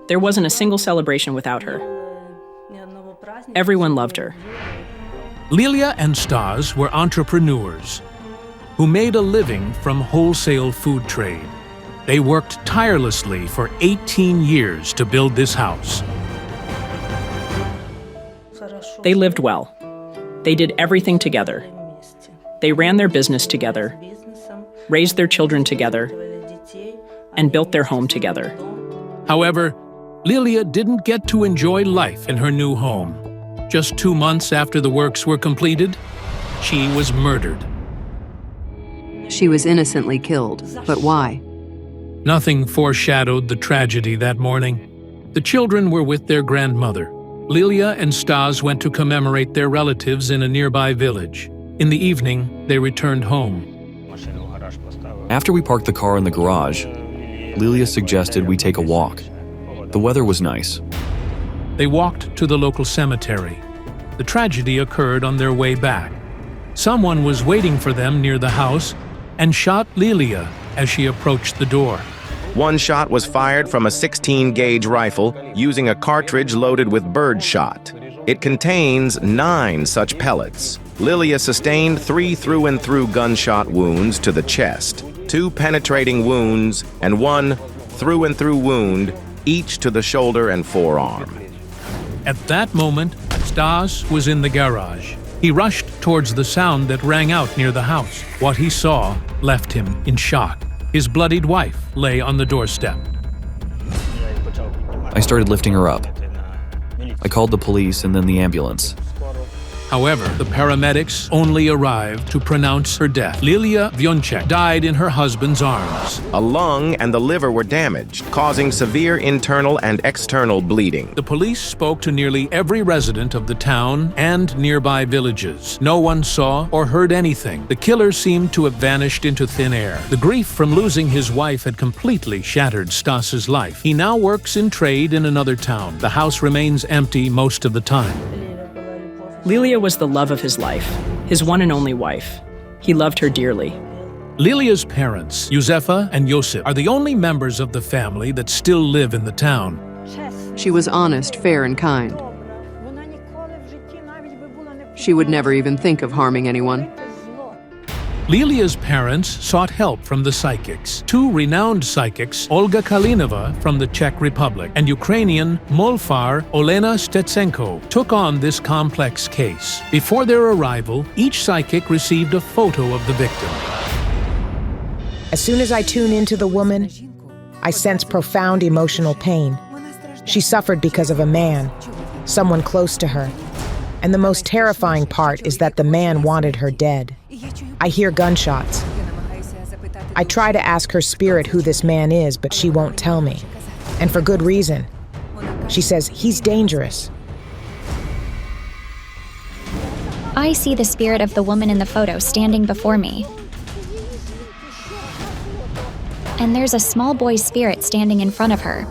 There wasn't a single celebration without her. Everyone loved her. Lilia and Stas were entrepreneurs who made a living from wholesale food trade. They worked tirelessly for 18 years to build this house. They lived well. They did everything together. They ran their business together, raised their children together, and built their home together. However, Lilia didn't get to enjoy life in her new home. Just 2 months after the works were completed, she was murdered. She was innocently killed, but why? Nothing foreshadowed the tragedy that morning. The children were with their grandmother. Lilia and Stas went to commemorate their relatives in a nearby village. In the evening, they returned home. After we parked the car in the garage, Lilia suggested we take a walk. The weather was nice. They walked to the local cemetery. The tragedy occurred on their way back. Someone was waiting for them near the house and shot Lilia as she approached the door. One shot was fired from a 16-gauge rifle using a cartridge loaded with bird shot. It contains 9 such pellets. Lilia sustained 3 through-and-through gunshot wounds to the chest, 2 penetrating wounds, and 1 through-and-through wound, each to the shoulder and forearm. At that moment, Stas was in the garage. He rushed towards the sound that rang out near the house. What he saw left him in shock. His bloodied wife lay on the doorstep. I started lifting her up. I called the police and then the ambulance. However, the paramedics only arrived to pronounce her death. Lilia Vionchek died in her husband's arms. A lung and the liver were damaged, causing severe internal and external bleeding. The police spoke to nearly every resident of the town and nearby villages. No one saw or heard anything. The killer seemed to have vanished into thin air. The grief from losing his wife had completely shattered Stas's life. He now works in trade in another town. The house remains empty most of the time. Lilia was the love of his life, his one and only wife. He loved her dearly. Lilia's parents, Josefa and Josip, are the only members of the family that still live in the town. She was honest, fair, and kind. She would never even think of harming anyone. Lilia's parents sought help from the psychics. 2 renowned psychics, Olga Kalinova from the Czech Republic and Ukrainian Molfar Olena Stetsenko, took on this complex case. Before their arrival, each psychic received a photo of the victim. As soon as I tune into the woman, I sense profound emotional pain. She suffered because of a man, someone close to her. And the most terrifying part is that the man wanted her dead. I hear gunshots. I try to ask her spirit who this man is, but she won't tell me. And for good reason. She says he's dangerous. I see the spirit of the woman in the photo standing before me. And there's a small boy's spirit standing in front of her,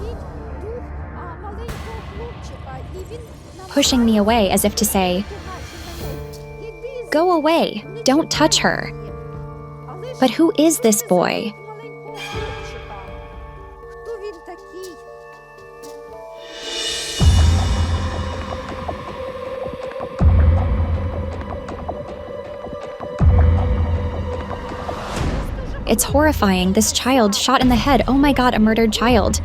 pushing me away as if to say, "Go away, don't touch her." But who is this boy? It's horrifying. This child shot in the head. Oh my God, a murdered child.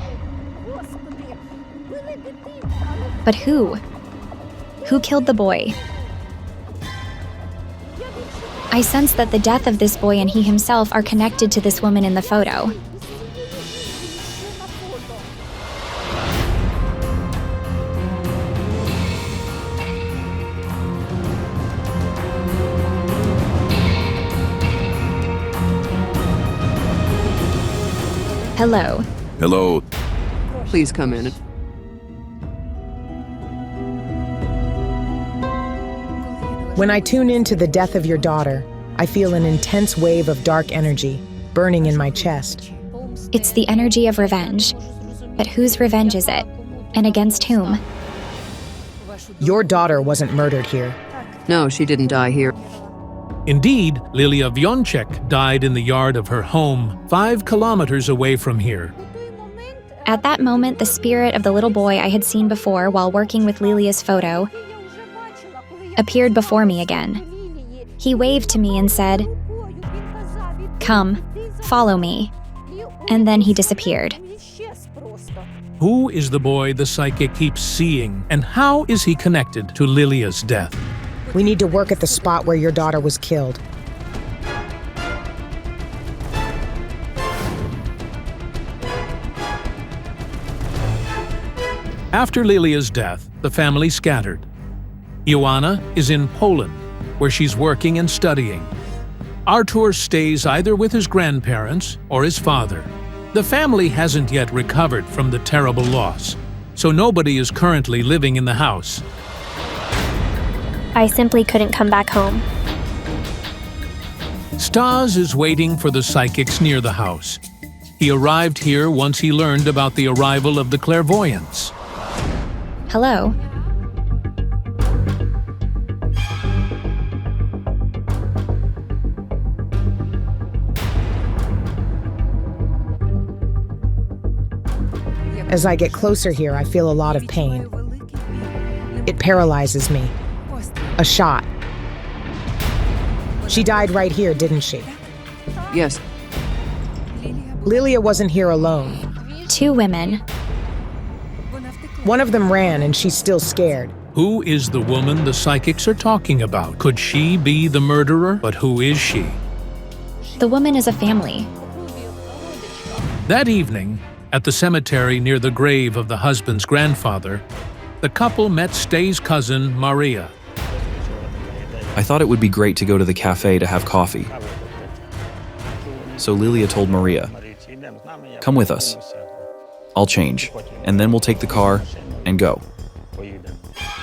But who? Who killed the boy? I sense that the death of this boy and he himself are connected to this woman in the photo. Hello. Hello. Please come in. When I tune into the death of your daughter, I feel an intense wave of dark energy burning in my chest. It's the energy of revenge. But whose revenge is it? And against whom? Your daughter wasn't murdered here. No, she didn't die here. Indeed, Lilia Vionchek died in the yard of her home, 5 kilometers away from here. At that moment, the spirit of the little boy I had seen before while working with Lilia's photo appeared before me again. He waved to me and said, "Come, follow me." And then he disappeared. Who is the boy the psychic keeps seeing, and how is he connected to Lilia's death? We need to work at the spot where your daughter was killed. After Lilia's death, the family scattered. Joanna is in Poland, where she's working and studying. Artur stays either with his grandparents or his father. The family hasn't yet recovered from the terrible loss, so nobody is currently living in the house. I simply couldn't come back home. Stas is waiting for the psychics near the house. He arrived here once he learned about the arrival of the clairvoyants. Hello. As I get closer here, I feel a lot of pain. It paralyzes me. A shot. She died right here, didn't she? Yes. Lilia wasn't here alone. 2 women. One of them ran, and she's still scared. Who is the woman the psychics are talking about? Could she be the murderer? But who is she? The woman is a family. That evening, at the cemetery near the grave of the husband's grandfather, the couple met Stay's cousin, Maria. I thought it would be great to go to the cafe to have coffee. So Lilia told Maria, "Come with us. I'll change, and then we'll take the car and go."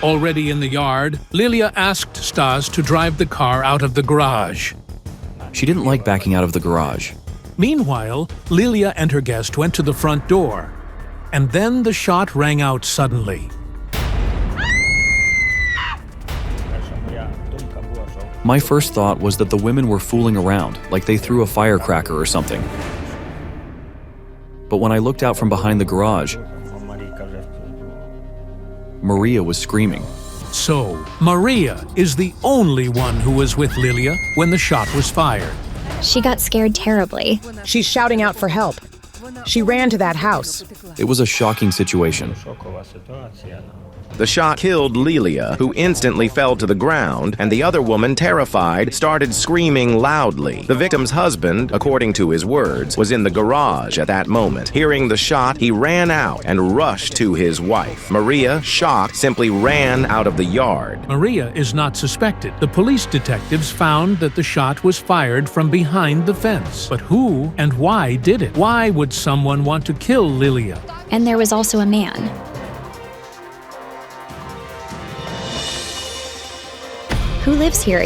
Already in the yard, Lilia asked Stas to drive the car out of the garage. She didn't like backing out of the garage. Meanwhile, Lilia and her guest went to the front door, and then the shot rang out suddenly. My first thought was that the women were fooling around, like they threw a firecracker or something. But when I looked out from behind the garage, Maria was screaming. So, Maria is the only one who was with Lilia when the shot was fired. She got scared terribly. She's shouting out for help. She ran to that house. It was a shocking situation. The shot killed Lilia, who instantly fell to the ground, and the other woman, terrified, started screaming loudly. The victim's husband, according to his words, was in the garage at that moment. Hearing the shot, he ran out and rushed to his wife. Maria, shocked, simply ran out of the yard. Maria is not suspected. The police detectives found that the shot was fired from behind the fence. But who and why did it? Why would someone want to kill Lilia? And there was also a man. Who lives here?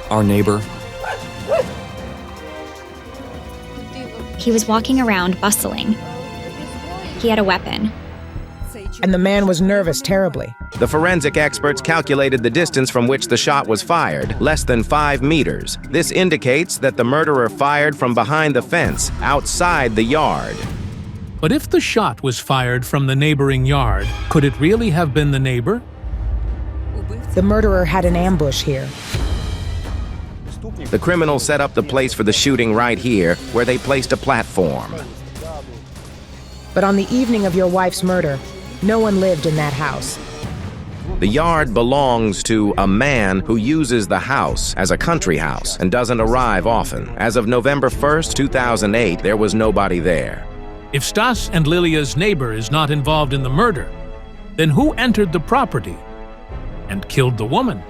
Our neighbor. He was walking around, bustling. He had a weapon. And the man was nervous terribly. The forensic experts calculated the distance from which the shot was fired, less than 5 meters. This indicates that the murderer fired from behind the fence, outside the yard. But if the shot was fired from the neighboring yard, could it really have been the neighbor? The murderer had an ambush here. The criminal set up the place for the shooting right here, where they placed a platform. But on the evening of your wife's murder, no one lived in that house. The yard belongs to a man who uses the house as a country house and doesn't arrive often. As of November 1st, 2008, there was nobody there. If Stas and Lilia's neighbor is not involved in the murder, then who entered the property and killed the woman?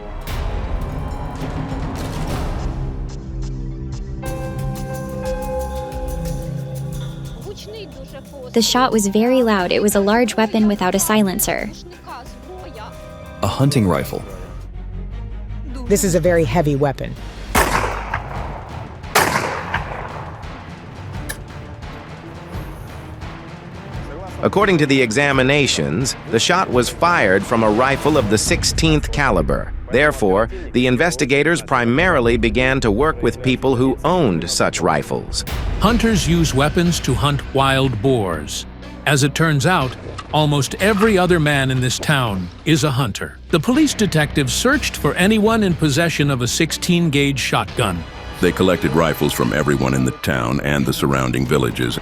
The shot was very loud. It was a large weapon without a silencer. A hunting rifle. This is a very heavy weapon. According to the examinations, the shot was fired from a rifle of the 16th caliber. Therefore, the investigators primarily began to work with people who owned such rifles. Hunters use weapons to hunt wild boars. As it turns out, almost every other man in this town is a hunter. The police detectives searched for anyone in possession of a 16-gauge shotgun. They collected rifles from everyone in the town and the surrounding villages.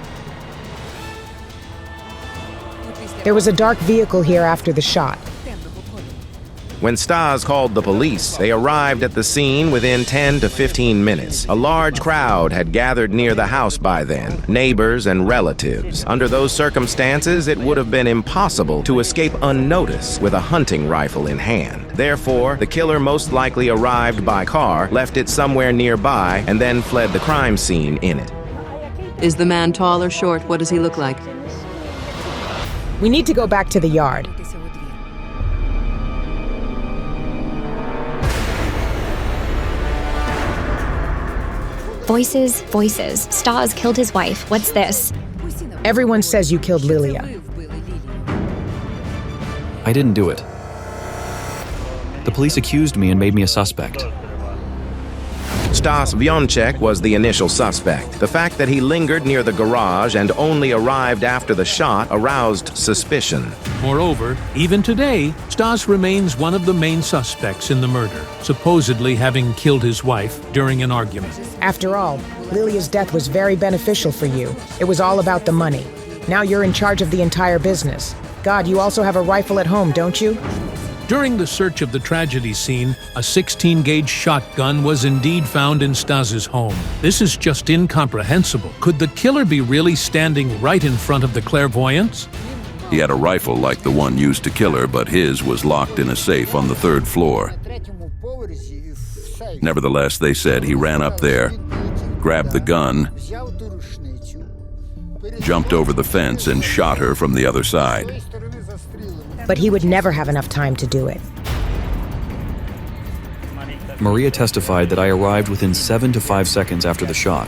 There was a dark vehicle here after the shot. When Stas called the police, they arrived at the scene within 10 to 15 minutes. A large crowd had gathered near the house by then, neighbors and relatives. Under those circumstances, it would have been impossible to escape unnoticed with a hunting rifle in hand. Therefore, the killer most likely arrived by car, left it somewhere nearby, and then fled the crime scene in it. Is the man tall or short? What does he look like? We need to go back to the yard. Voices, voices. Stas killed his wife. What's this? Everyone says you killed Lilia. I didn't do it. The police accused me and made me a suspect. Stas Vionchek was the initial suspect. The fact that he lingered near the garage and only arrived after the shot aroused suspicion. Moreover, even today, Stas remains one of the main suspects in the murder, supposedly having killed his wife during an argument. After all, Lilia's death was very beneficial for you. It was all about the money. Now you're in charge of the entire business. God, you also have a rifle at home, don't you? During the search of the tragedy scene, a 16-gauge shotgun was indeed found in Stas's home. This is just incomprehensible. Could the killer be really standing right in front of the clairvoyants? He had a rifle like the one used to kill her, but his was locked in a safe on the 3rd floor. Nevertheless, they said he ran up there, grabbed the gun, jumped over the fence, and shot her from the other side. But he would never have enough time to do it. Maria testified that I arrived within 7 to 5 seconds after the shot.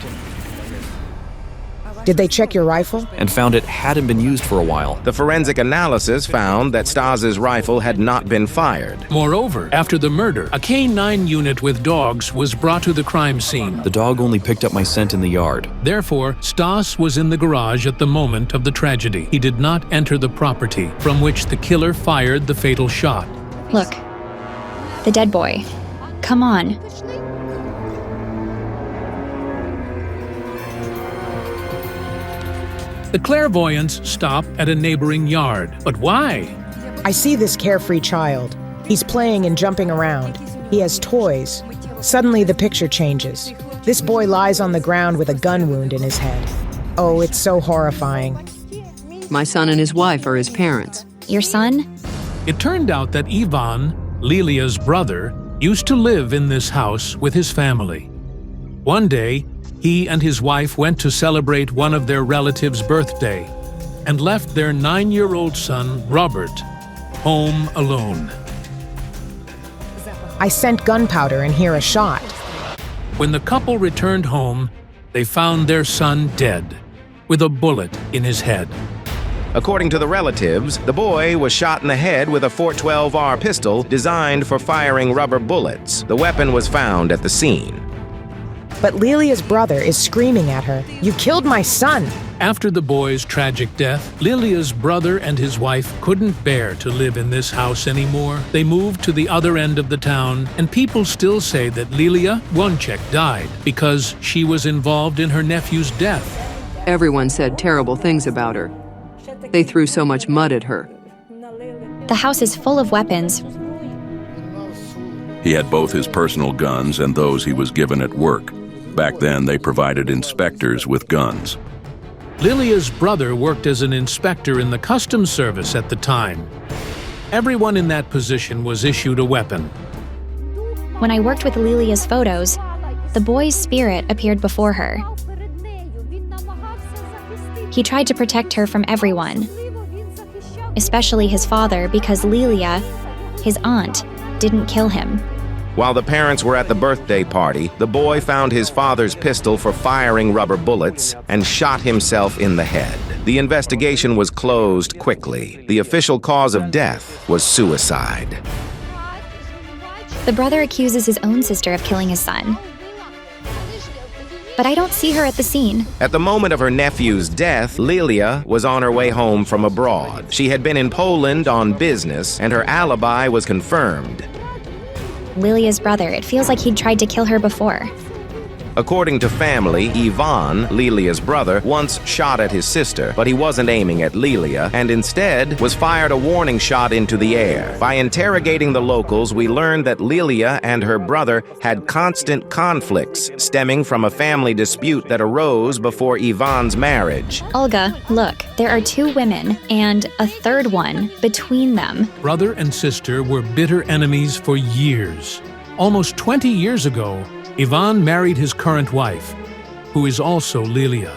Did they check your rifle? And found it hadn't been used for a while. The forensic analysis found that Stas's rifle had not been fired. Moreover, after the murder, a K-9 unit with dogs was brought to the crime scene. The dog only picked up my scent in the yard. Therefore, Stas was in the garage at the moment of the tragedy. He did not enter the property from which the killer fired the fatal shot. Look, the dead boy. Come on. The clairvoyants stop at a neighboring yard. But why? I see this carefree child. He's playing and jumping around. He has toys. Suddenly the picture changes. This boy lies on the ground with a gun wound in his head. Oh, it's so horrifying. My son and his wife are his parents. Your son? It turned out that Ivan, Lilia's brother, used to live in this house with his family. One day, he and his wife went to celebrate one of their relatives' birthday and left their 9-year-old son, Robert, home alone. I sent gunpowder and hear a shot. When the couple returned home, they found their son dead, with a bullet in his head. According to the relatives, the boy was shot in the head with a .412R pistol designed for firing rubber bullets. The weapon was found at the scene. But Lilia's brother is screaming at her, "You killed my son!" After the boy's tragic death, Lilia's brother and his wife couldn't bear to live in this house anymore. They moved to the other end of the town, and people still say that Lilia Wonchek died because she was involved in her nephew's death. Everyone said terrible things about her. They threw so much mud at her. The house is full of weapons. He had both his personal guns and those he was given at work. Back then, they provided inspectors with guns. Lilia's brother worked as an inspector in the customs service at the time. Everyone in that position was issued a weapon. When I worked with Lilia's photos, the boy's spirit appeared before her. He tried to protect her from everyone, especially his father, because Lilia, his aunt, didn't kill him. While the parents were at the birthday party, the boy found his father's pistol for firing rubber bullets and shot himself in the head. The investigation was closed quickly. The official cause of death was suicide. The brother accuses his own sister of killing his son. But I don't see her at the scene. At the moment of her nephew's death, Lilia was on her way home from abroad. She had been in Poland on business, and her alibi was confirmed. Lilia's brother, it feels like he'd tried to kill her before. According to family, Ivan, Lilia's brother, once shot at his sister, but he wasn't aiming at Lilia, and instead was fired a warning shot into the air. By interrogating the locals, we learned that Lilia and her brother had constant conflicts stemming from a family dispute that arose before Ivan's marriage. Olga, look, there are 2 women and a third one between them. Brother and sister were bitter enemies for years. Almost 20 years ago, Ivan married his current wife, who is also Lilia.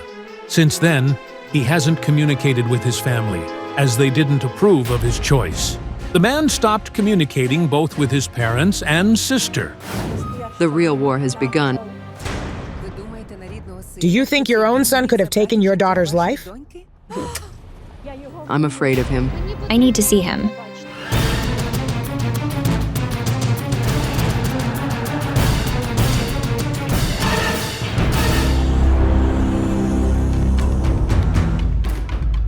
Since then, he hasn't communicated with his family, as they didn't approve of his choice. The man stopped communicating both with his parents and sister. The real war has begun. Do you think your own son could have taken your daughter's life? I'm afraid of him. I need to see him.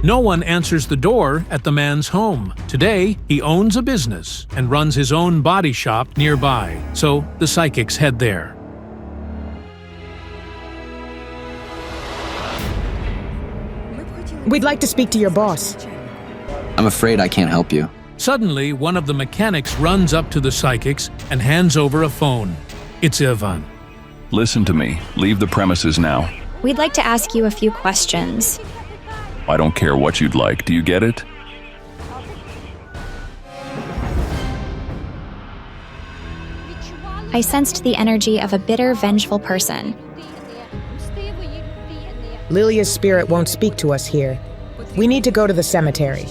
No one answers the door at the man's home. Today, he owns a business and runs his own body shop nearby, so the psychics head there. We'd like to speak to your boss. I'm afraid I can't help you. Suddenly, one of the mechanics runs up to the psychics and hands over a phone. It's Ivan. Listen to me. Leave the premises now. We'd like to ask you a few questions. I don't care what you'd like. Do you get it? I sensed the energy of a bitter, vengeful person. Lilia's spirit won't speak to us here. We need to go to the cemetery.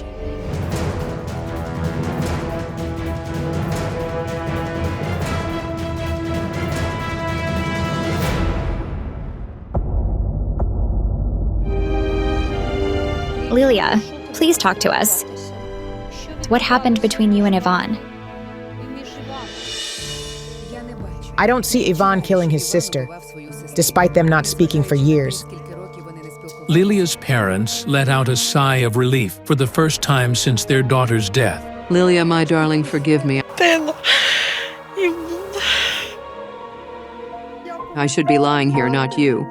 Lilia, please talk to us. What happened between you and Ivan? I don't see Ivan killing his sister, despite them not speaking for years. Lilia's parents let out a sigh of relief for the first time since their daughter's death. Lilia, my darling, forgive me. I should be lying here, not you.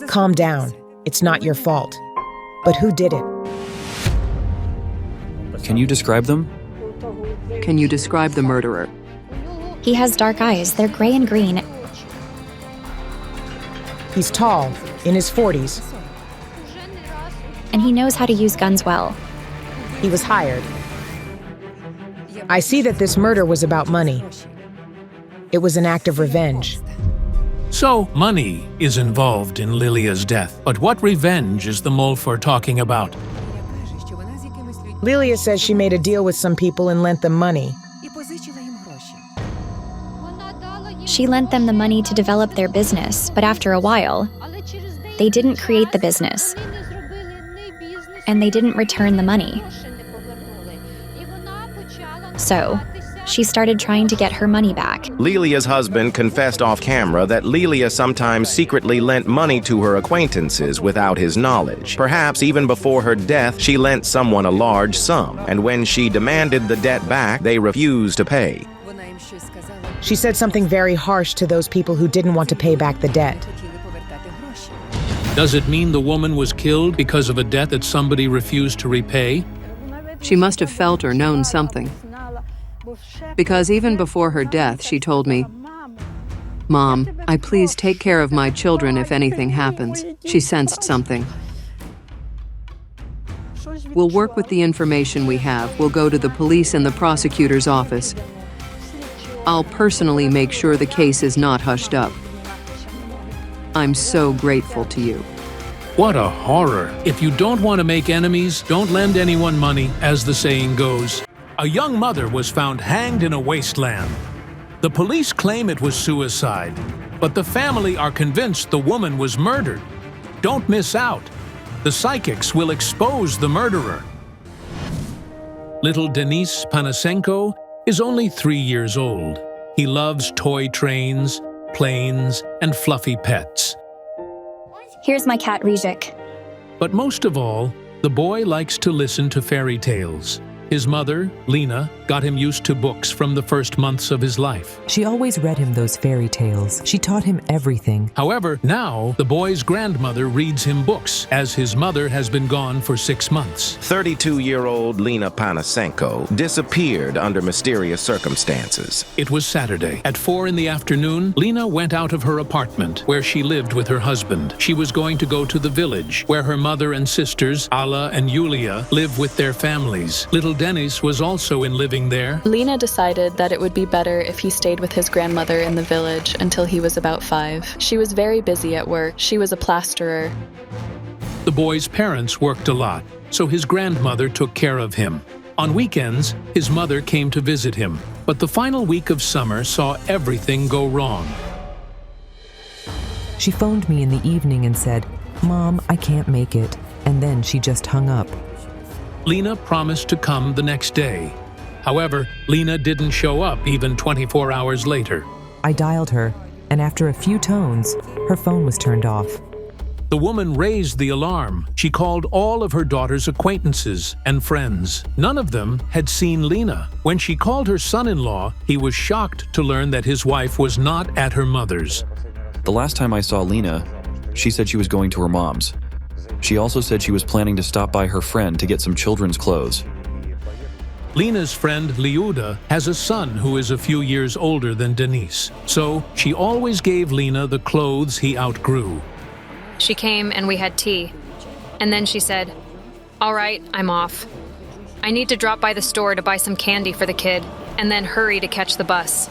Calm down. It's not your fault. But who did it? Can you describe them? Can you describe the murderer? He has dark eyes. They're gray and green. He's tall, in his 40s. And he knows how to use guns well. He was hired. I see that this murder was about money. It was an act of revenge. So, money is involved in Lilia's death. But what revenge is the Molfor talking about? Lilia says she made a deal with some people and lent them money. She lent them the money to develop their business, but after a while, they didn't create the business. And they didn't return the money. So, she started trying to get her money back. Lilia's husband confessed off camera that Lilia sometimes secretly lent money to her acquaintances without his knowledge. Perhaps even before her death, she lent someone a large sum, and when she demanded the debt back, they refused to pay. She said something very harsh to those people who didn't want to pay back the debt. Does it mean the woman was killed because of a debt that somebody refused to repay? She must have felt or known something. Because even before her death, she told me, "Mom, I please take care of my children if anything happens." She sensed something. We'll work with the information we have. We'll go to the police and the prosecutor's office. I'll personally make sure the case is not hushed up. I'm so grateful to you. What a horror. If you don't want to make enemies, don't lend anyone money, as the saying goes. A young mother was found hanged in a wasteland. The police claim it was suicide, but the family are convinced the woman was murdered. Don't miss out. The psychics will expose the murderer. Little Denis Panasenko is only 3 years old. He loves toy trains, planes, and fluffy pets. Here's my cat, Rijik. But most of all, the boy likes to listen to fairy tales. His mother, Lena, got him used to books from the first months of his life. She always read him those fairy tales. She taught him everything. However, now the boy's grandmother reads him books, as his mother has been gone for 6 months. 32-year-old Lena Panasenko disappeared under mysterious circumstances. It was Saturday. At 4 in the afternoon, Lena went out of her apartment, where she lived with her husband. She was going to go to the village, where her mother and sisters, Alla and Yulia, live with their families. Little Denis was also in living there. Lena decided that it would be better if he stayed with his grandmother in the village until he was about 5. She was very busy at work. She was a plasterer. The boy's parents worked a lot, so his grandmother took care of him. On weekends, his mother came to visit him, but the final week of summer saw everything go wrong. She phoned me in the evening and said, "Mom, I can't make it." And then she just hung up. Lena promised to come the next day. However, Lena didn't show up even 24 hours later. I dialed her, and after a few tones, her phone was turned off. The woman raised the alarm. She called all of her daughter's acquaintances and friends. None of them had seen Lena. When she called her son-in-law, he was shocked to learn that his wife was not at her mother's. The last time I saw Lena, she said she was going to her mom's. She also said she was planning to stop by her friend to get some children's clothes. Lena's friend Liuda has a son who is a few years older than Denise, so she always gave Lena the clothes he outgrew. She came and we had tea. And then she said, "All right, I'm off. I need to drop by the store to buy some candy for the kid, and then hurry to catch the bus."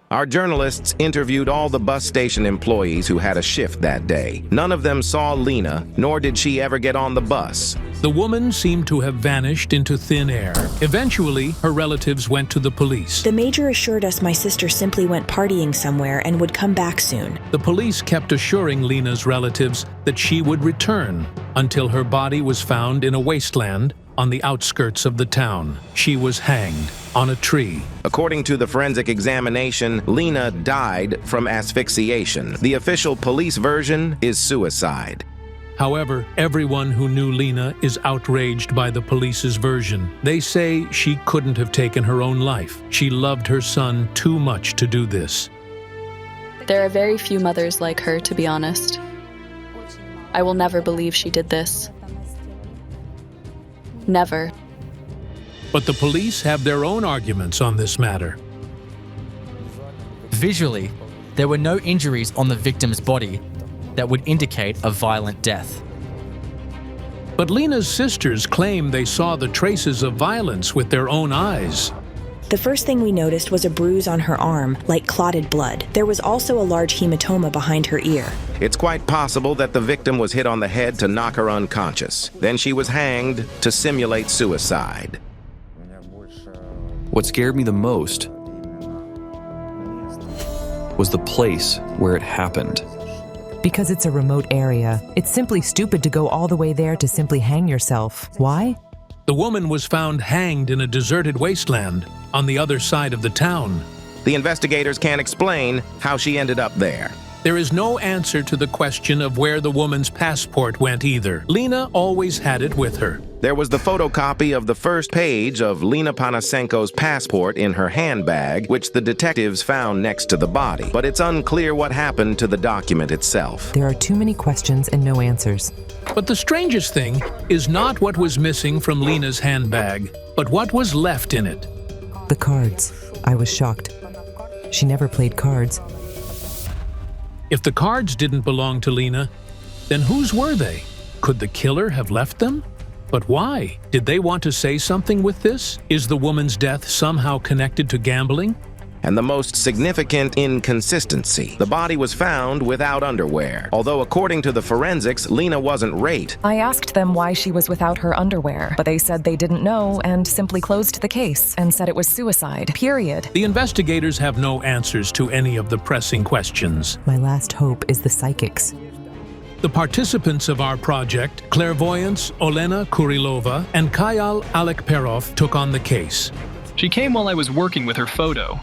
Our journalists interviewed all the bus station employees who had a shift that day. None of them saw Lena, nor did she ever get on the bus. The woman seemed to have vanished into thin air. Eventually, her relatives went to the police. The major assured us my sister simply went partying somewhere and would come back soon. The police kept assuring Lena's relatives that she would return until her body was found in a wasteland on the outskirts of the town. She was hanged on a tree. According to the forensic examination, Lena died from asphyxiation. The official police version is suicide. However, everyone who knew Lena is outraged by the police's version. They say she couldn't have taken her own life. She loved her son too much to do this. There are very few mothers like her, to be honest. I will never believe she did this. Never. But the police have their own arguments on this matter. Visually, there were no injuries on the victim's body that would indicate a violent death. But Lena's sisters claim they saw the traces of violence with their own eyes. The first thing we noticed was a bruise on her arm, like clotted blood. There was also a large hematoma behind her ear. It's quite possible that the victim was hit on the head to knock her unconscious. Then she was hanged to simulate suicide. What scared me the most was the place where it happened. Because it's a remote area, it's simply stupid to go all the way there to simply hang yourself. Why? The woman was found hanged in a deserted wasteland on the other side of the town. The investigators can't explain how she ended up there. There is no answer to the question of where the woman's passport went either. Lena always had it with her. There was the photocopy of the first page of Lena Panasenko's passport in her handbag, which the detectives found next to the body. But it's unclear what happened to the document itself. There are too many questions and no answers. But the strangest thing is not what was missing from Lena's handbag, but what was left in it. The cards. I was shocked. She never played cards. If the cards didn't belong to Lena, then whose were they? Could the killer have left them? But why? Did they want to say something with this? Is the woman's death somehow connected to gambling? And the most significant inconsistency: the body was found without underwear. Although according to the forensics, Lena wasn't raped. I asked them why she was without her underwear, but they said they didn't know and simply closed the case and said it was suicide, period. The investigators have no answers to any of the pressing questions. My last hope is the psychics. The participants of our project, clairvoyants Olena Kurilova and Kayal Alekperov, took on the case. She came while I was working with her photo,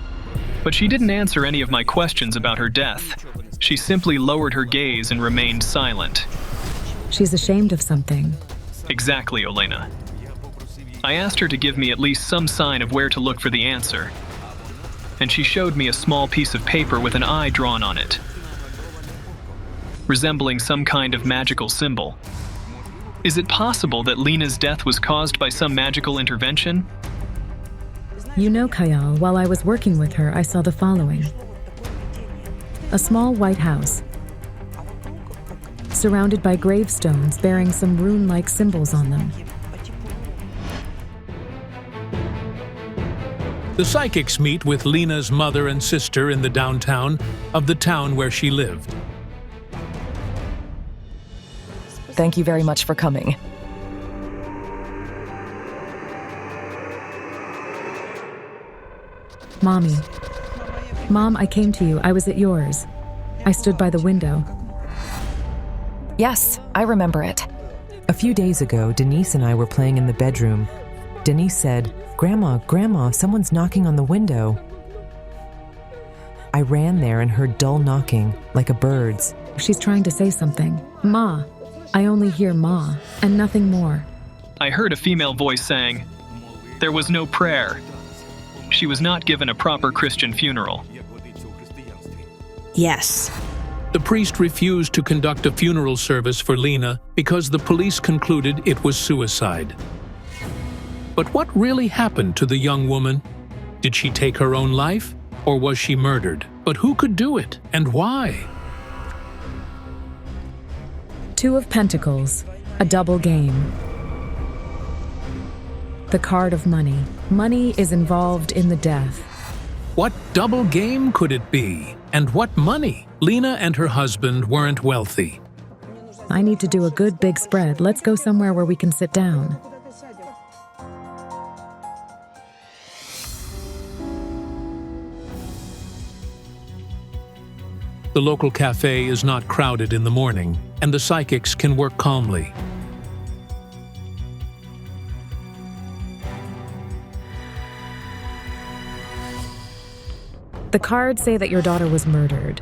but she didn't answer any of my questions about her death. She simply lowered her gaze and remained silent. She's ashamed of something. Exactly, Olena. I asked her to give me at least some sign of where to look for the answer, and she showed me a small piece of paper with an eye drawn on it, resembling some kind of magical symbol. Is it possible that Lena's death was caused by some magical intervention? You know, Kayal, while I was working with her, I saw the following. A small white house, surrounded by gravestones bearing some rune-like symbols on them. The psychics meet with Lena's mother and sister in the downtown of the town where she lived. Thank you very much for coming. Mommy. Mom, I came to you. I was at yours. I stood by the window. Yes, I remember it. A few days ago, Denise and I were playing in the bedroom. Denise said, Grandma, someone's knocking on the window." I ran there and heard dull knocking, like a bird's. She's trying to say something. Ma. I only hear Ma, and nothing more. I heard a female voice saying, "There was no prayer. She was not given a proper Christian funeral." Yes. The priest refused to conduct a funeral service for Lena because the police concluded it was suicide. But what really happened to the young woman? Did she take her own life, or was she murdered? But who could do it, and why? Two of Pentacles, a double game. The card of money. Money is involved in the death. What double game could it be? And what money? Lena and her husband weren't wealthy. I need to do a good big spread. Let's go somewhere where we can sit down. The local cafe is not crowded in the morning, and the psychics can work calmly. The cards say that your daughter was murdered.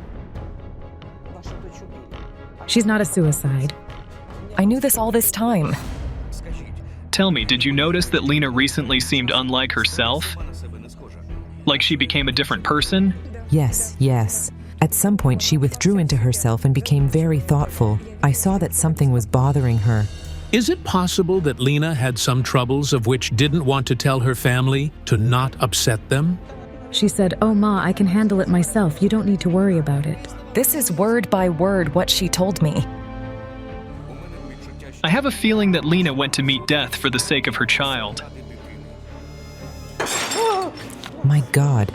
She's not a suicide. I knew this all this time. Tell me, did you notice that Lena recently seemed unlike herself? Like she became a different person? Yes. At some point, she withdrew into herself and became very thoughtful. I saw that something was bothering her. Is it possible that Lena had some troubles of which didn't want to tell her family to not upset them? She said, "Oh, Ma, I can handle it myself. You don't need to worry about it." This is word by word what she told me. I have a feeling that Lena went to meet death for the sake of her child. My God.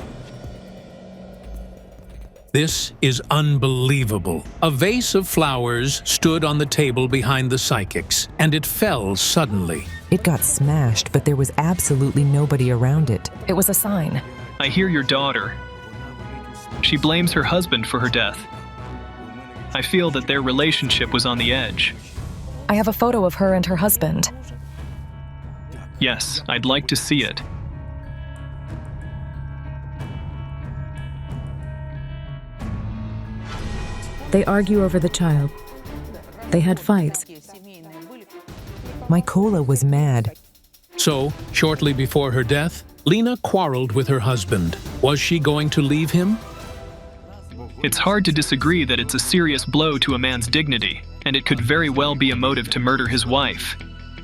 This is unbelievable. A vase of flowers stood on the table behind the psychics, and it fell suddenly. It got smashed, but there was absolutely nobody around it. It was a sign. I hear your daughter. She blames her husband for her death. I feel that their relationship was on the edge. I have a photo of her and her husband. Yes, I'd like to see it. They argue over the child. They had fights. Mykola was mad. So, shortly before her death, Lena quarreled with her husband. Was she going to leave him? It's hard to disagree that it's a serious blow to a man's dignity, and it could very well be a motive to murder his wife.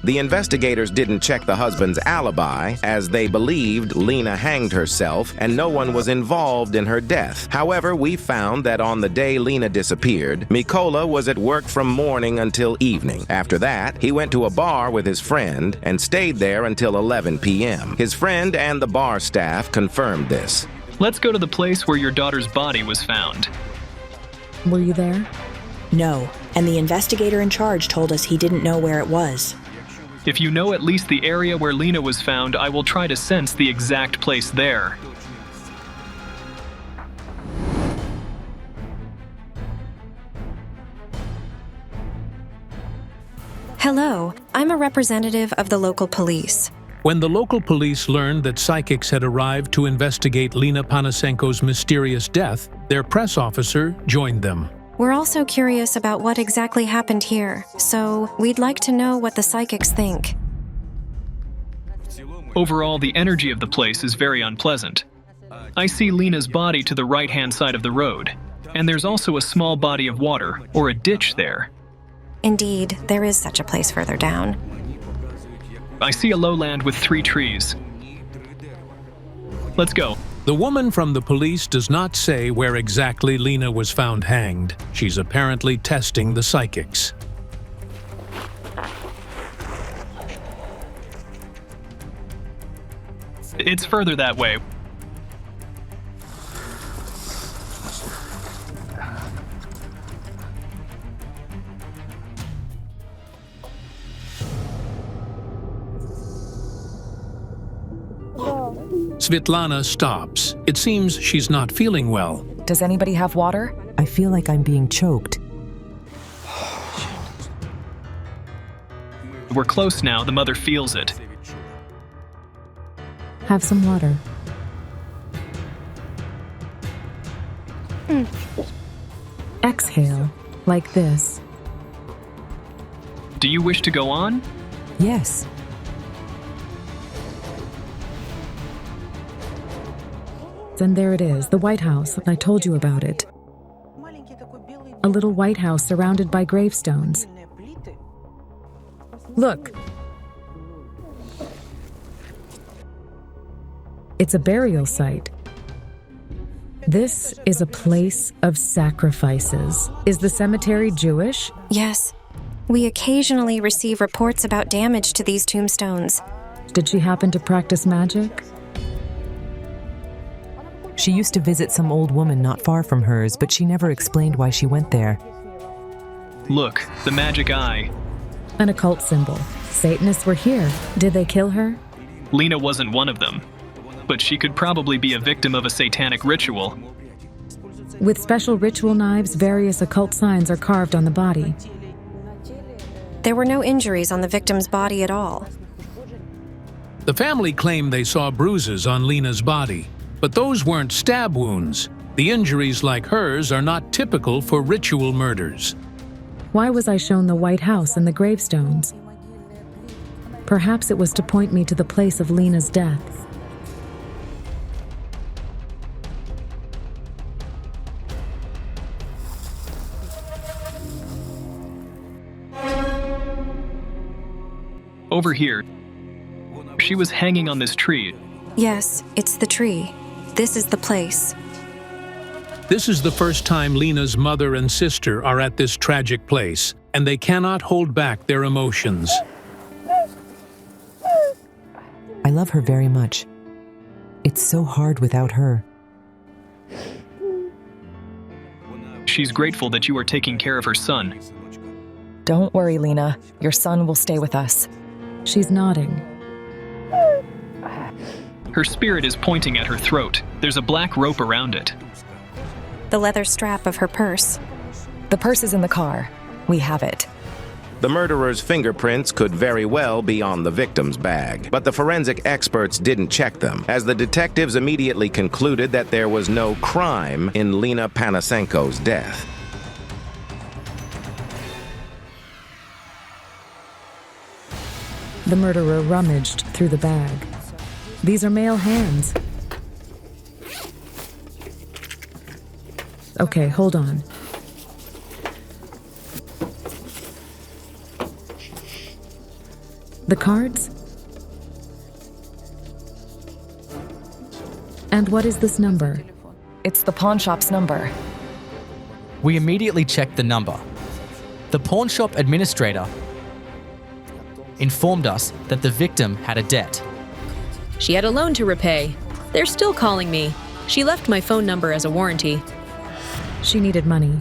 The investigators didn't check the husband's alibi, as they believed Lena hanged herself and no one was involved in her death. However, we found that on the day Lena disappeared, Mykola was at work from morning until evening. After that, he went to a bar with his friend and stayed there until 11 p.m. His friend and the bar staff confirmed this. Let's go to the place where your daughter's body was found. Were you there? No, and the investigator in charge told us he didn't know where it was. If you know at least the area where Lena was found, I will try to sense the exact place there. Hello, I'm a representative of the local police. When the local police learned that psychics had arrived to investigate Lena Panasenko's mysterious death, their press officer joined them. We're also curious about what exactly happened here, so we'd like to know what the psychics think. Overall, the energy of the place is very unpleasant. I see Lena's body to the right-hand side of the road, and there's also a small body of water, or a ditch there. Indeed, there is such a place further down. I see a lowland with 3 trees. Let's go. The woman from the police does not say where exactly Lena was found hanged. She's apparently testing the psychics. It's further that way. Svetlana stops. It seems she's not feeling well. Does anybody have water? I feel like I'm being choked. We're close now. The mother feels it. Have some water. Exhale, like this. Do you wish to go on? Yes. And there it is, the White House. I told you about it. A little white house surrounded by gravestones. Look. It's a burial site. This is a place of sacrifices. Is the cemetery Jewish? Yes. We occasionally receive reports about damage to these tombstones. Did she happen to practice magic? She used to visit some old woman not far from hers, but she never explained why she went there. Look, the magic eye. An occult symbol. Satanists were here. Did they kill her? Lena wasn't one of them, but she could probably be a victim of a satanic ritual. With special ritual knives, various occult signs are carved on the body. There were no injuries on the victim's body at all. The family claimed they saw bruises on Lena's body, but those weren't stab wounds. The injuries like hers are not typical for ritual murders. Why was I shown the White House and the gravestones? Perhaps it was to point me to the place of Lena's death. Over here. She was hanging on this tree. Yes, it's the tree. This is the place. This is the first time Lena's mother and sister are at this tragic place, and they cannot hold back their emotions. I love her very much. It's so hard without her. She's grateful that you are taking care of her son. Don't worry, Lena. Your son will stay with us. She's nodding. Her spirit is pointing at her throat. There's a black rope around it. The leather strap of her purse. The purse is in the car. We have it. The murderer's fingerprints could very well be on the victim's bag, but the forensic experts didn't check them, as the detectives immediately concluded that there was no crime in Lena Panasenko's death. The murderer rummaged through the bag. These are male hands. Okay, hold on. The cards? And what is this number? It's the pawn shop's number. We immediately checked the number. The pawn shop administrator informed us that the victim had a debt. She had a loan to repay. They're still calling me. She left my phone number as a warranty. She needed money.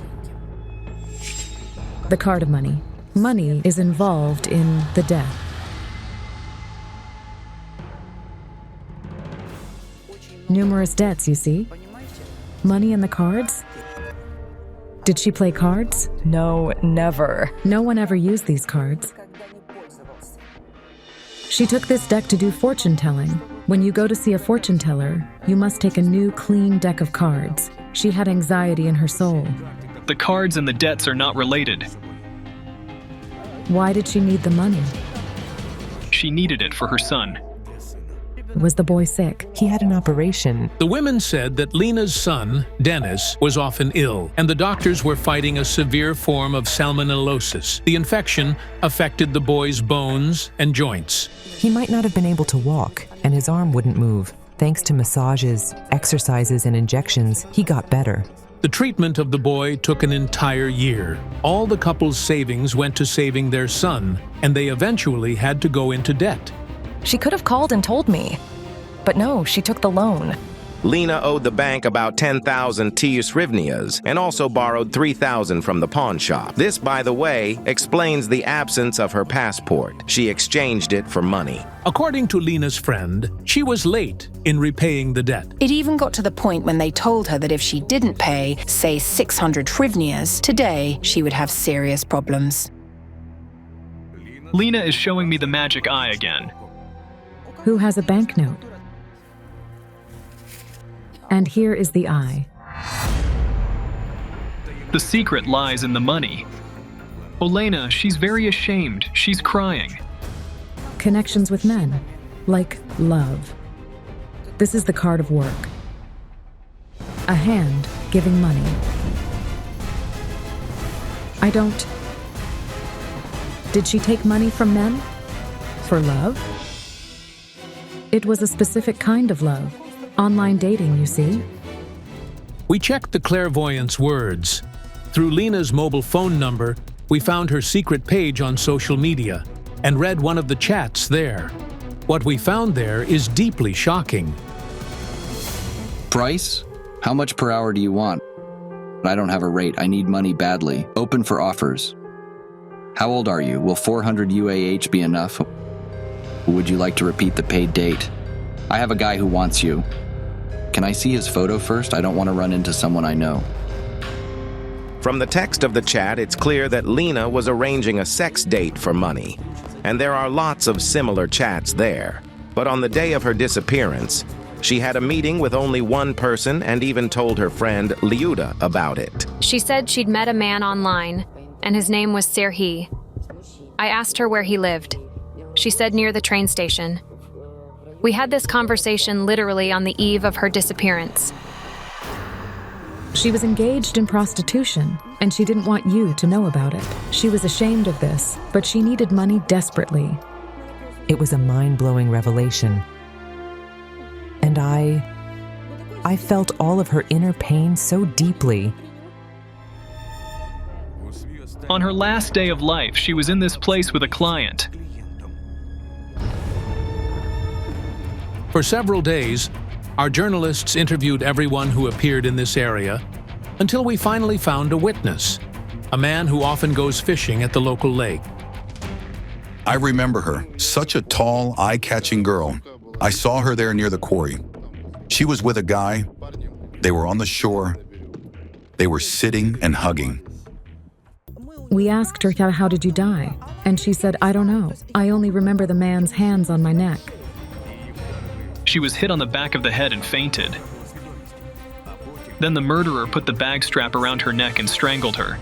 The card of money. Money is involved in the death. Numerous debts, you see? Money in the cards? Did she play cards? No, never. No one ever used these cards. She took this deck to do fortune telling. When you go to see a fortune teller, you must take a new, clean deck of cards. She had anxiety in her soul. The cards and the debts are not related. Why did she need the money? She needed it for her son. Was the boy sick? He had an operation. The women said that Lena's son, Dennis, was often ill, and the doctors were fighting a severe form of salmonellosis. The infection affected the boy's bones and joints. He might not have been able to walk, and his arm wouldn't move. Thanks to massages, exercises, and injections, he got better. The treatment of the boy took an entire year. All the couple's savings went to saving their son, and they eventually had to go into debt. She could have called and told me. But no, she took the loan. Lena owed the bank about 10,000 Ts hryvnias and also borrowed 3,000 from the pawn shop. This, by the way, explains the absence of her passport. She exchanged it for money. According to Lena's friend, she was late in repaying the debt. It even got to the point when they told her that if she didn't pay, say 600 hryvnias, today she would have serious problems. Lena is showing me the magic eye again. Who has a banknote? And here is the eye. The secret lies in the money. Olena, she's very ashamed. She's crying. Connections with men, like love. This is the card of work. A hand giving money. I don't... Did she take money from men? For love? It was a specific kind of love. Online dating, you see. We checked the clairvoyant's words. Through Lena's mobile phone number, we found her secret page on social media and read one of the chats there. What we found there is deeply shocking. Price? How much per hour do you want? I don't have a rate. I need money badly. Open for offers. How old are you? Will 400 UAH be enough? Would you like to repeat the paid date? I have a guy who wants you. Can I see his photo first? I don't want to run into someone I know. From the text of the chat, it's clear that Lena was arranging a sex date for money. And there are lots of similar chats there. But on the day of her disappearance, she had a meeting with only one person and even told her friend Liuda about it. She said she'd met a man online, and his name was Serhii. I asked her where he lived. She said near the train station. We had this conversation literally on the eve of her disappearance. She was engaged in prostitution, and she didn't want you to know about it. She was ashamed of this, but she needed money desperately. It was a mind-blowing revelation. And I felt all of her inner pain so deeply. On her last day of life, she was in this place with a client. For several days, our journalists interviewed everyone who appeared in this area until we finally found a witness, a man who often goes fishing at the local lake. I remember her, such a tall, eye-catching girl. I saw her there near the quarry. She was with a guy. They were on the shore. They were sitting and hugging. We asked her, how did you die? And she said, I don't know. I only remember the man's hands on my neck. She was hit on the back of the head and fainted. Then the murderer put the bag strap around her neck and strangled her.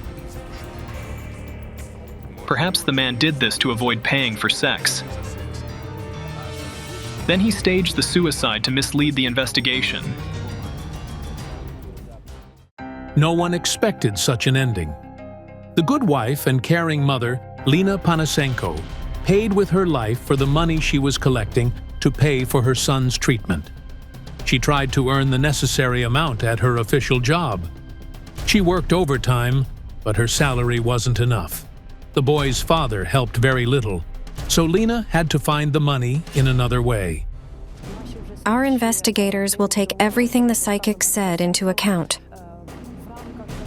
Perhaps the man did this to avoid paying for sex. Then he staged the suicide to mislead the investigation. No one expected such an ending. The good wife and caring mother, Lena Panasenko, paid with her life for the money she was collecting to pay for her son's treatment. She tried to earn the necessary amount at her official job. She worked overtime, but her salary wasn't enough. The boy's father helped very little, so Lena had to find the money in another way. Our investigators will take everything the psychic said into account.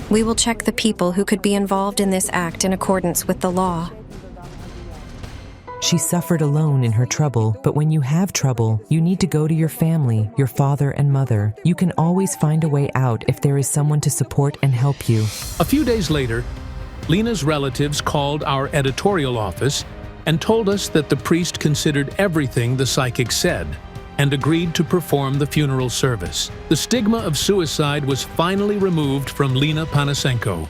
We will check the people who could be involved in this act in accordance with the law. She suffered alone in her trouble, but when you have trouble, you need to go to your family, your father and mother. You can always find a way out if there is someone to support and help you. A few days later, Lena's relatives called our editorial office and told us that the priest considered everything the psychic said and agreed to perform the funeral service. The stigma of suicide was finally removed from Lena Panasenko.